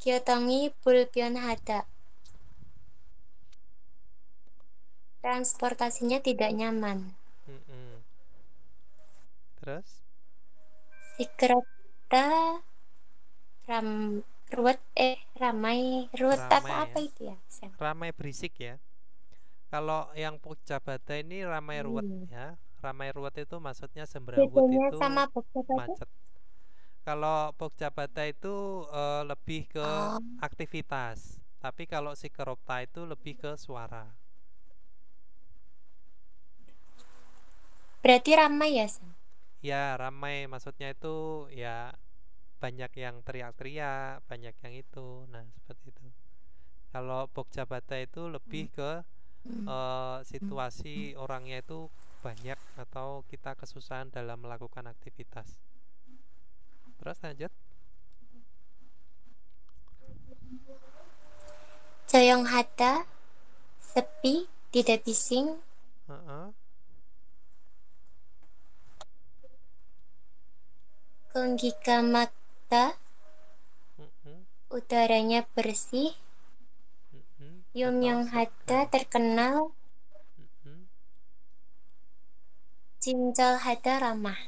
Kyotongi Bulpyeonhada, transportasinya tidak nyaman. Terus Sikrota ramai ruwet apa ya. itu ya? Ramai berisik ya. Kalau yang Pokjabata ini ramai ruwet ya. Ramai ruwet itu maksudnya semrawut itu sama macet. Kalau Pokjabata itu lebih ke Oh, aktivitas, tapi kalau Sikeropta itu lebih ke suara. berarti ramai ya, Sam? Ya, ramai maksudnya itu ya banyak yang teriak-teriak, banyak yang itu. Nah, seperti itu. Kalau Pokjabata itu lebih ke situasi orangnya itu banyak atau kita kesusahan dalam melakukan aktivitas. Terus lanjut. Joyonghata, sepi, tidak bising. Heeh. Konggikamata, Mm-mm. udaranya bersih. Mm-mm. Atau Yumyonghata segar. terkenal. Mm-mm. Cincolhata ramah.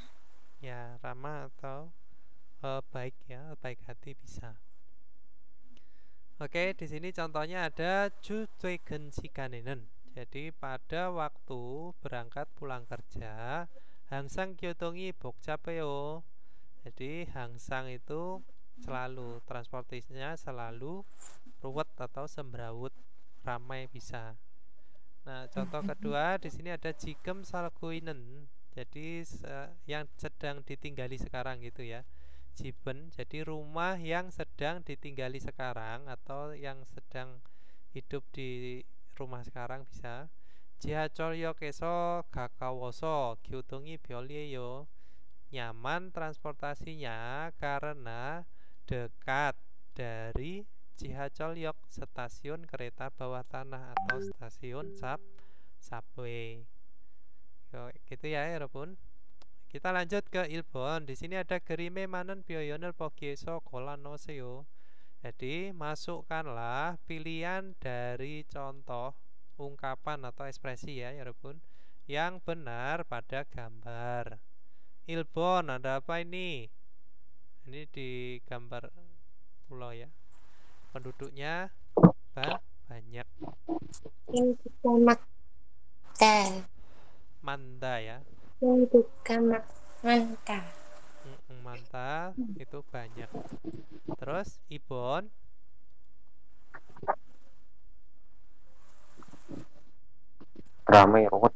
Ya, ramah atau baik ya, baik hati bisa. Oke, di sini contohnya ada Jutwegen Shikanenen. Jadi pada waktu berangkat pulang kerja, Hangsang Gyotongi Bokjapeo. Jadi Hangsang itu selalu transportasinya selalu ruwet atau semrawut, ramai bisa. Nah, contoh kedua di sini ada Jikem Salkuinen. Jadi yang sedang ditinggali sekarang gitu ya. Jiben, jadi rumah yang sedang ditinggali sekarang atau yang sedang hidup di rumah sekarang bisa. Jihachoryok에서 가까워서 교통이 별리에요. Nyaman transportasinya karena dekat dari Jihachoryok, stasiun kereta bawah tanah atau stasiun subway. Gitu ya, 여러분. Kita lanjut ke Ilbon. Di sini ada gerime manen 표현을 거기에서 골라놓으세요. Jadi masukkanlah pilihan dari contoh ungkapan atau ekspresi ya, 여러분, yang benar pada gambar. Ilbon, ada apa ini? Ini di gambar pulau ya. Penduduknya banyak. Konggikamata. Manda ya. Konggikamata. Manta itu banyak. Terus Ibon, Ramai ruwet.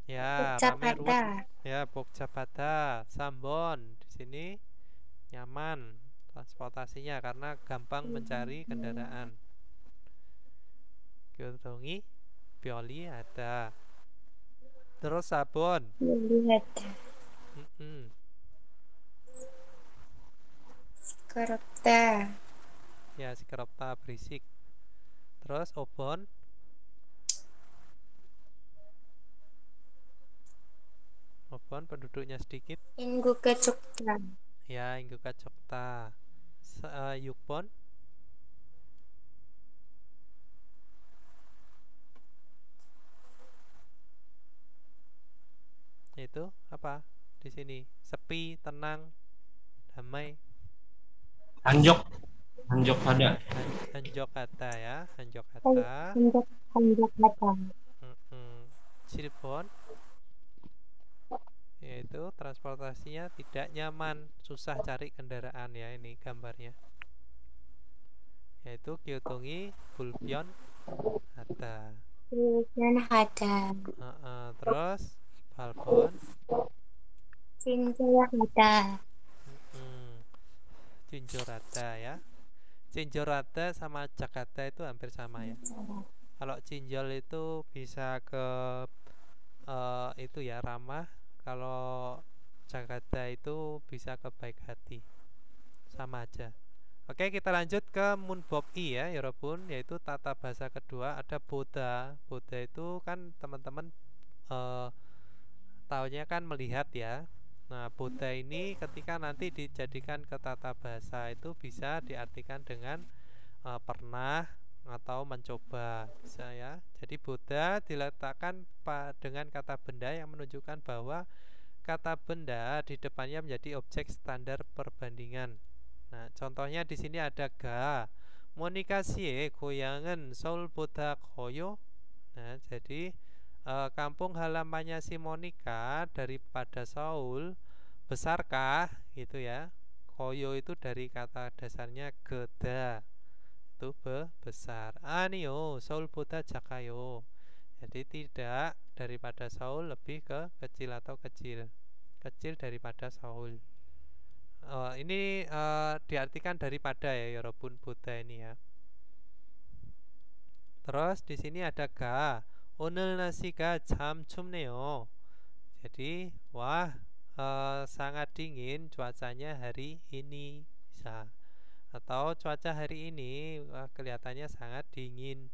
ya ramai ruwet. Pokjapata. Ya Pokjapata, Sambon di sini nyaman transportasinya karena gampang mencari kendaraan. Gyotongi, Pioli ada. Terus Sabon. Yulihata. Sikeropta. Ya Sikeropta berisik. Terus Obon. Obon penduduknya sedikit. Ingukecukta. Ya Ingguka Cokta. Yukbon. Itu apa? Di sini sepi, tenang, damai. Anjok ada. Hanjokata ya, Hanjokata. Konggikamata. Cirebon, yaitu transportasinya tidak nyaman, susah cari kendaraan ya, ini gambarnya. Yaitu Gyotongi, Bulbyon, Hata. Yulihata. Terus Balbon, Cincolhata. Cinjorata ya. Cinjorata sama Jakarta itu hampir sama ya. Kalau Cinjol itu bisa ke itu ya, ramah. Kalau Jakarta itu bisa ke baik hati. Sama aja. Oke, kita lanjut ke Munbob I ya, 여러분, yaitu tata bahasa kedua. Ada Boda. Boda itu kan teman-teman taunya kan melihat ya. Nah, Boda ini ketika nanti dijadikan ke tata bahasa itu bisa diartikan dengan pernah atau mencoba, bisa ya. Jadi Boda diletakkan dengan kata benda yang menunjukkan bahwa kata benda di depannya menjadi objek standar perbandingan. Nah, contohnya di sini ada ga. Monika sie 고향은 서울보다 커요. Nah, jadi kampung halamannya si Monika daripada Seoul besarkah gitu ya. koyo itu dari kata dasarnya geda, itu besar. Anio 서울보다 작아요. Jadi tidak daripada Seoul, lebih ke kecil atau kecil daripada Seoul. Ini diartikan daripada ya, 여러분 보다 ini ya. Terus di sini ada ga. 오늘 날씨가 참 춥네요. Jadi wah, sangat dingin cuacanya hari ini, bisa. Atau cuaca hari ini wah, kelihatannya sangat dingin.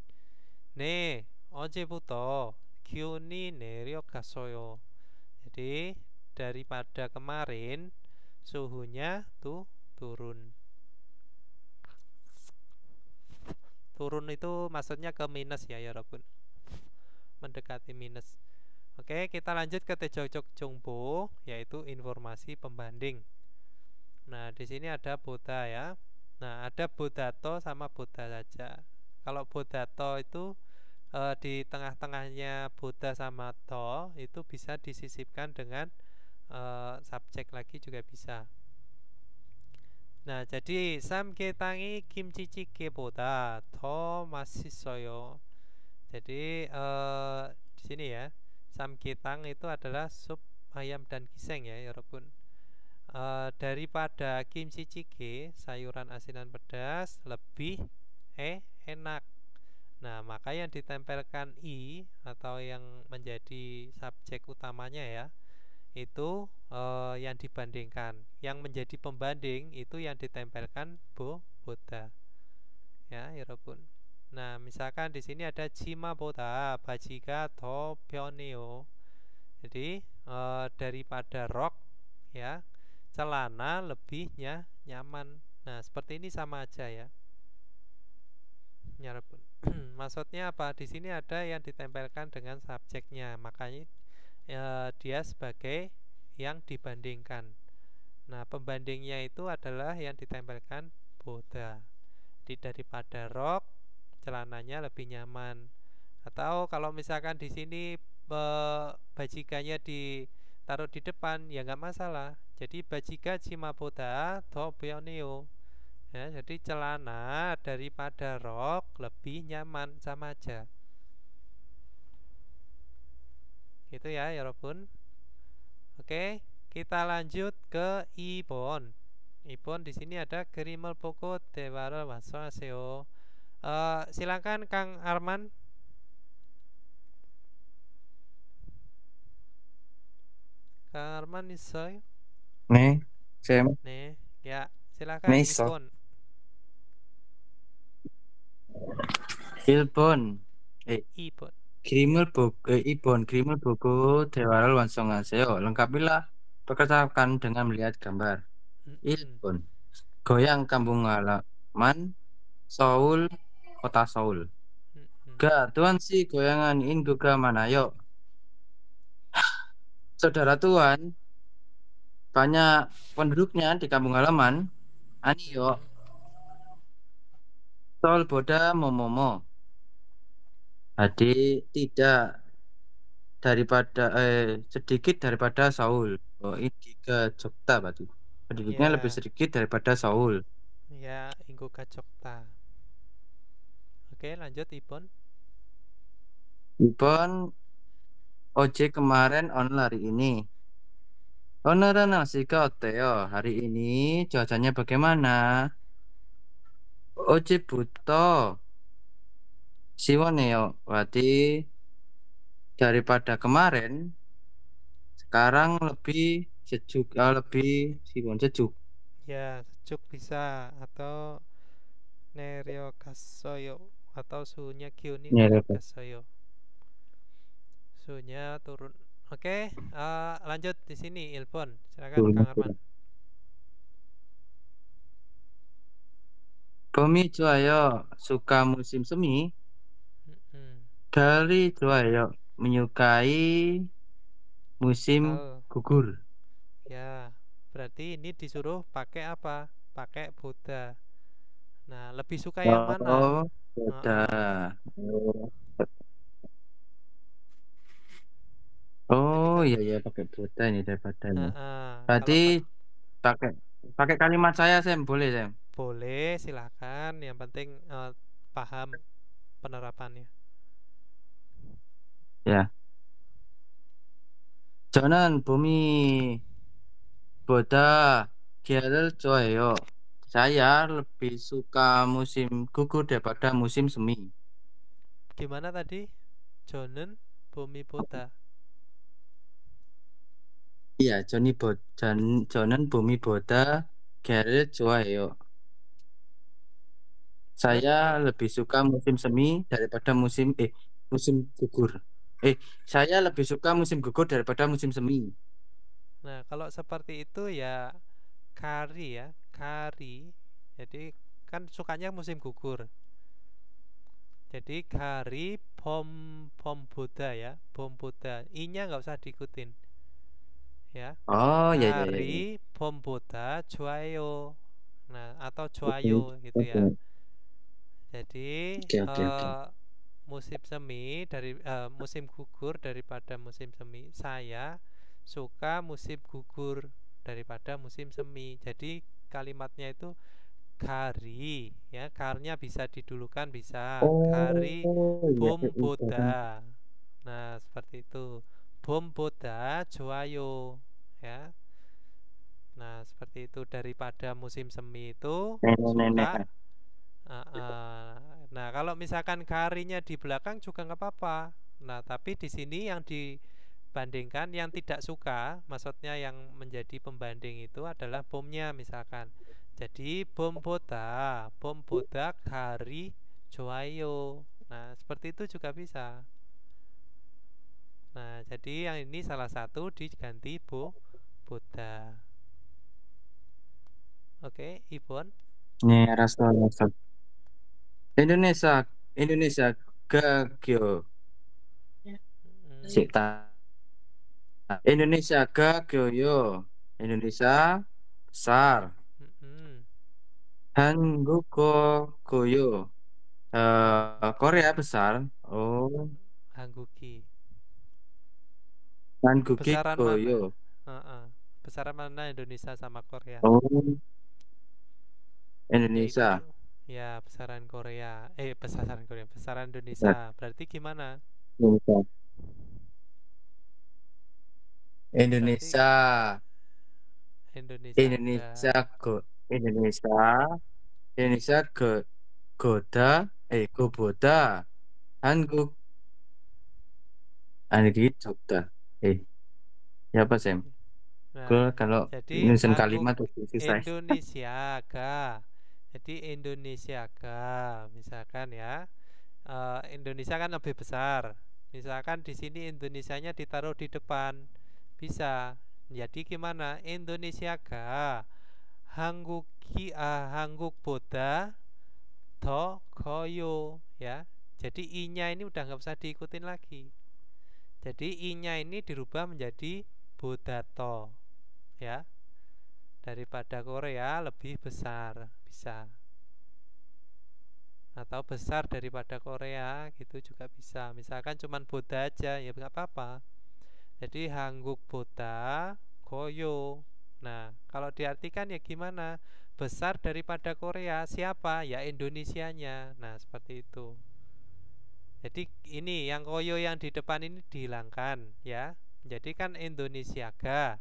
네, 어제부터 기온이 내려갔어요. Jadi daripada kemarin suhunya tuh turun. Turun itu maksudnya ke minus ya, 여러분. Mendekati minus. Oke, kita lanjut ke Tejojok Jongbo, yaitu informasi pembanding. Nah, di sini ada boda ya. Nah, ada bodato sama boda saja. Kalau bodato itu di tengah-tengahnya boda sama to itu bisa disisipkan dengan subjek lagi juga bisa. Nah, jadi samgetangi 김치찌개보다 더 맛있어요. Jadi di sini ya, samgetang itu adalah sup ayam dan giseng ya, 여러분. Daripada kimchi jjigae, sayuran asinan pedas, lebih enak. Nah, maka yang ditempelkan i atau yang menjadi subjek utamanya ya, itu yang dibandingkan. Yang menjadi pembanding itu yang ditempelkan boda. Ya, 여러분. Nah, misalkan di sini ada 지마보다 바지가 더 편해요. Jadi daripada rok ya, celana lebihnya nyaman. Nah, seperti ini sama aja ya. Nyarepun. Maksudnya apa? Di sini ada yang ditempelkan dengan subjeknya, makanya dia sebagai yang dibandingkan. Nah, pembandingnya itu adalah yang ditempelkan boda. Daripada rok, celananya lebih nyaman. Atau kalau misalkan di sini bajiganya ditaruh di depan, ya nggak masalah. Jadi bajiga 지마보다 더 편해요. Ya, jadi celana daripada rok lebih nyaman, sama aja. Gitu ya, 여러분. Oke, kita lanjut ke Ibon. Ibon di sini ada 그림을 보고 대화를 완성하세요. Silakan Kang Arman. Kang Arman 있어요? 네, 쌤. 네, ya, silakan 네, 있어. Ibon. 1번 Ibon. 그림을 보고 대화를 완성하세요. lengkapilah percakapan dengan melihat gambar. 1번 goyang kampung halaman Seoul, kota Seoul. Ga, Tuan si goyangan Inguga manayo. Saudara Tuan, banyak penduduknya di kampung halaman. Aniyo. Seoul boda momomo. Jadi tidak daripada sedikit daripada Seoul. Oh, ini ke Jogja berarti. Penduduknya Ya. lebih sedikit daripada Seoul. Ya, Inguga Jogja. Oke, lanjut Ibon. Ibon ojek kemarin on hari ini. 오늘은 날씨가 어때요? Hari ini cuacanya bagaimana? 어제부터 시원해요. Berarti daripada kemarin sekarang lebih sejuk, lebih sejuk. Ya, sejuk bisa, atau 내려갔어요, atau suhunya 기온이 내려갔어요. Suhunya turun. Oke, lanjut di sini Ilpon. Silakan Kang Arman. 봄이 좋아요. suka musim semi. 가을이 좋아요. menyukai musim gugur. Ya, berarti ini disuruh pakai apa? Pakai boda. Nah, lebih suka yang mana? Boda. Oh iya pakai boda ini daripada ini. Berarti pakai pakai kalimat saya, Sam. Boleh, Sam. Boleh, silakan. Yang penting paham penerapannya. Ya. 저는 봄이 보다 계절 좋아해요. Saya lebih suka musim gugur daripada musim semi. Gimana tadi? 저는 봄이 보다. Iya, 저는 봄이 보다 계절 좋아해요. Saya lebih suka musim semi daripada musim gugur. Saya lebih suka musim gugur daripada musim semi. Nah, kalau seperti itu ya kari ya, kari. Jadi kan sukanya musim gugur. Jadi kari bom boda ya, bom boda. I-nya nggak usah diikutin. Ya. Oh, ya, ya, ya. Kari bom boda 좋아요. Nah, atau Oke, 좋아요 gitu ya. oke. Jadi Oke. musim semi dari musim gugur daripada musim semi. Saya suka musim gugur daripada musim semi. Jadi kalimatnya itu kari ya, karnya bisa didulukan bisa. Kari Oh, iya, bom iya. boda. Nah, seperti itu. Bom boda 좋아요 ya. Nah, seperti itu daripada musim semi itu suka. Nah, kalau misalkan karinya di belakang juga nggak apa-apa. Nah, tapi di sini yang dibandingkan yang tidak suka, maksudnya yang menjadi pembanding itu adalah bomnya misalkan. Jadi bom boda kari 좋아요. Nah, seperti itu juga bisa. Nah, jadi yang ini salah satu diganti boda. Oke, Ibon. 네, 알았어. Indonesia gagyo. Sita. Indonesia gagyo. Indonesia besar. 한국어 goyo. Korea besar. Oh. Hangguki. 한국이 Besaran goyo. mana? Besaran mana Indonesia sama Korea? Oh. Indonesia. Ya, besaran Korea. Besaran Korea. Besaran Indonesia. Berarti gimana? Indonesia. Indonesia. Indonesia goboda. 한국 아니 적다. Ya apa Sam? Nah, kalau jadi nulisan kalimat susah. Indonesia ga. Jadi Indonesia ga, misalkan ya. Indonesia kan lebih besar. Misalkan di sini Indonesianya ditaruh di depan, bisa. Jadi gimana? Indonesia ga 한국보다 더 커요 ya. Jadi i-nya ini udah nggak usah diikutin lagi. Jadi i-nya ini dirubah menjadi bodato ya. Daripada Korea lebih besar, bisa. Atau besar daripada Korea gitu juga bisa. Misalkan cuman boda aja ya nggak apa-apa. Jadi 한국보다 커요. Nah, kalau diartikan ya gimana? Besar daripada Korea siapa? Ya Indonesianya. Nah, seperti itu. Jadi ini yang koyo yang di depan ini dihilangkan ya. Jadi kan Indonesia ga.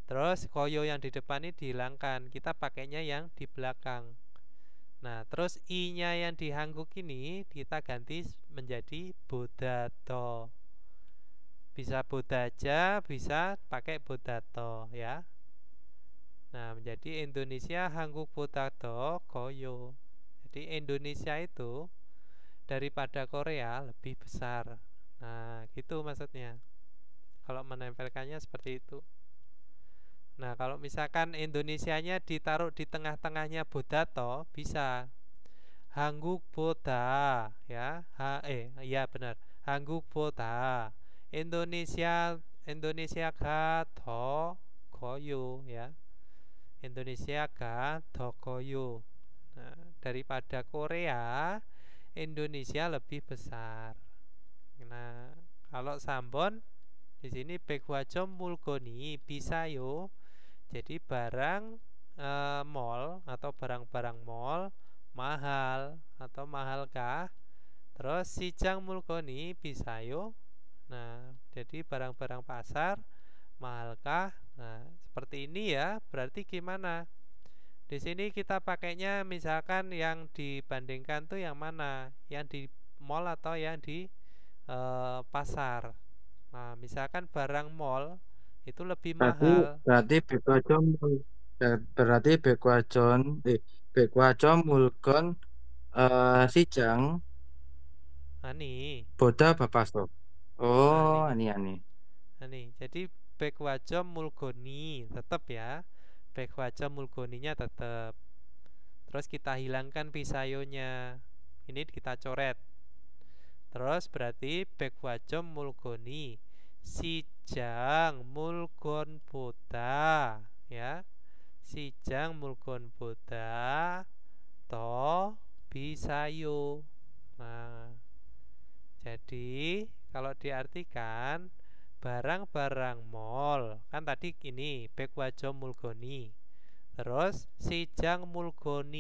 Terus koyo yang di depan ini dihilangkan. Kita pakainya yang di belakang. Nah, terus i-nya yang di Hanguk ini kita ganti menjadi bodato. Bisa boda aja, bisa pakai bodato ya. Nah, menjadi Indonesia Hanguk bodato koyo. Jadi Indonesia itu daripada Korea lebih besar. Nah, gitu maksudnya. Kalau menempelkannya seperti itu. Nah, kalau misalkan Indonesianya ditaruh di tengah-tengahnya bodato, bisa Hanguk boda ya. Iya benar. Hanguk boda. Indonesia ga 더 커요 ya. Indonesia ga 더 커요. Nah, daripada Korea, Indonesia lebih besar. Nah, kalau Sambon di sini 백화점 물건이 비싸요. Jadi barang mall atau barang-barang mall mahal atau mahalkah? Terus sijang mulkoni bisayo. Nah, jadi barang-barang pasar mahalkah? Nah, seperti ini ya. Berarti gimana? Di sini kita pakainya misalkan yang dibandingkan tuh yang mana? Yang di mall atau yang di pasar. Nah, misalkan barang mall itu lebih mahal. berarti bekwajon mulkon sijang Ani. boda bapaso. Oh, ani. Jadi bekwajo mulgoni tetap ya. Bekwajo mulgoninya tetap. Terus kita hilangkan pisayonya. Ini kita coret. Terus berarti bekwajo mulgoni sijang mulgon boda ya. Sijang mulgon boda to bisayo. Nah, jadi kalau diartikan barang-barang mall kan tadi ini bekwajo mulgoni. Terus sijang mulgon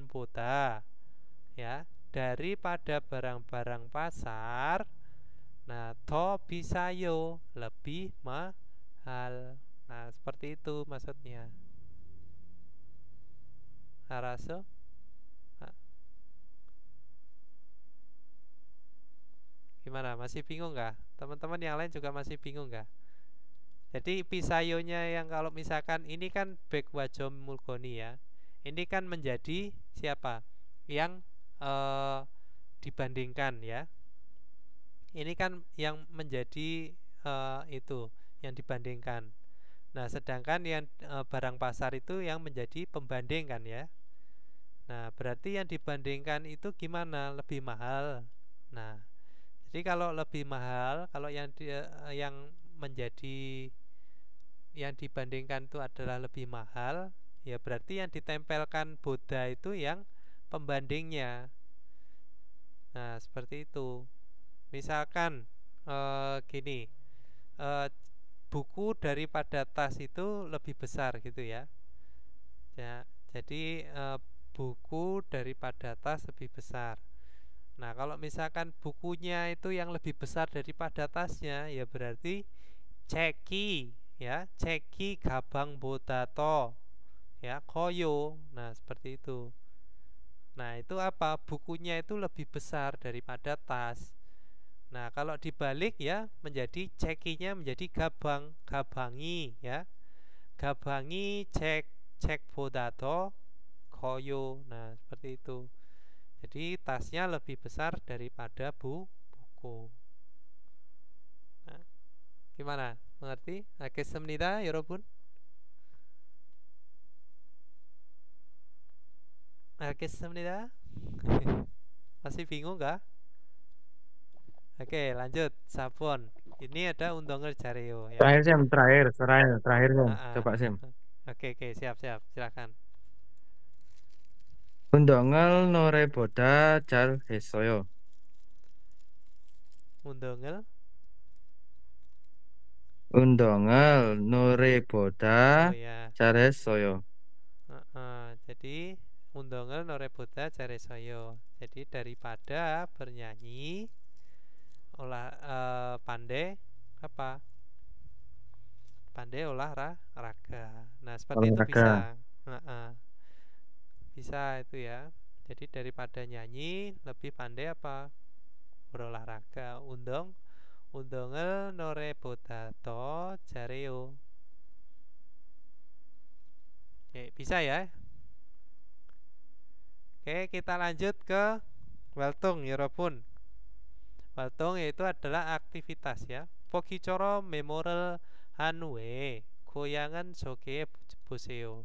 boda ya, daripada barang-barang pasar. Nah, to bisayo lebih mahal. Nah, seperti itu maksudnya. Araso? Gimana? Masih bingung nggak? Teman-teman yang lain juga masih bingung nggak? Jadi pisayonya yang kalau misalkan ini kan bekwajo mulgoni ya. Ini kan menjadi siapa? Yang dibandingkan ya. Ini kan yang menjadi itu yang dibandingkan. Nah, sedangkan yang barang pasar itu yang menjadi pembanding kan ya. Nah, berarti yang dibandingkan itu gimana? Lebih mahal. Nah, jadi kalau lebih mahal, kalau yang menjadi yang dibandingkan itu adalah lebih mahal, ya berarti yang ditempelkan boda itu yang pembandingnya. Nah, seperti itu. Misalkan gini, buku daripada tas itu lebih besar gitu ya. Jadi buku daripada tas lebih besar. Nah, kalau misalkan bukunya itu yang lebih besar daripada tasnya, ya berarti ceki ya, ceki gabang bodato ya, koyo. Nah, seperti itu. Nah, itu apa? Bukunya itu lebih besar daripada tas. Nah, kalau dibalik ya menjadi cekinya menjadi gabangi ya. Gabangi cek bodato koyo. Nah, seperti itu. Jadi tasnya lebih besar daripada buku. Nah, gimana? Mengerti? Al겠습니다, 여러분. Al겠습니다. Masih bingung nggak? Oke, lanjut. Sabon. Ini ada undongel jareo ya. Terakhir Sam, terakhir Sam. Coba Sam. Oke, siap. Silakan. Undongel nore boda 잘 했어요. Undongel nore boda 잘 했어요. Jadi undongel nore boda 잘 했어요. Jadi daripada bernyanyi pandai apa? Pandai olahraga. Nah, seperti itu bisa. Bisa itu ya. Jadi daripada nyanyi lebih pandai apa? Berolahraga. Undongel nore bodato jareo. Oke, bisa ya. Oke, kita lanjut ke waltung 여러분. Waltung yaitu adalah aktivitas ya. Pokichoro memorel hanue goyangan joge boseyo.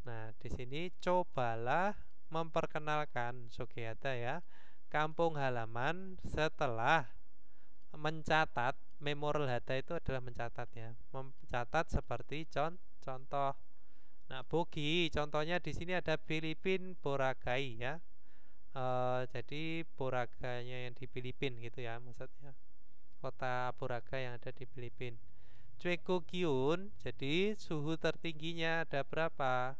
Nah, di sini cobalah memperkenalkan Sogeata ya, kampung halaman setelah mencatat. Memorel hata itu adalah mencatat ya, mencatat seperti contoh. Nah, bogi contohnya di sini ada Filipin Boracay ya. Jadi Boracay-nya yang di Filipin gitu ya maksudnya, kota Boracay yang ada di Filipin. Chwekogyun, jadi suhu tertingginya ada berapa?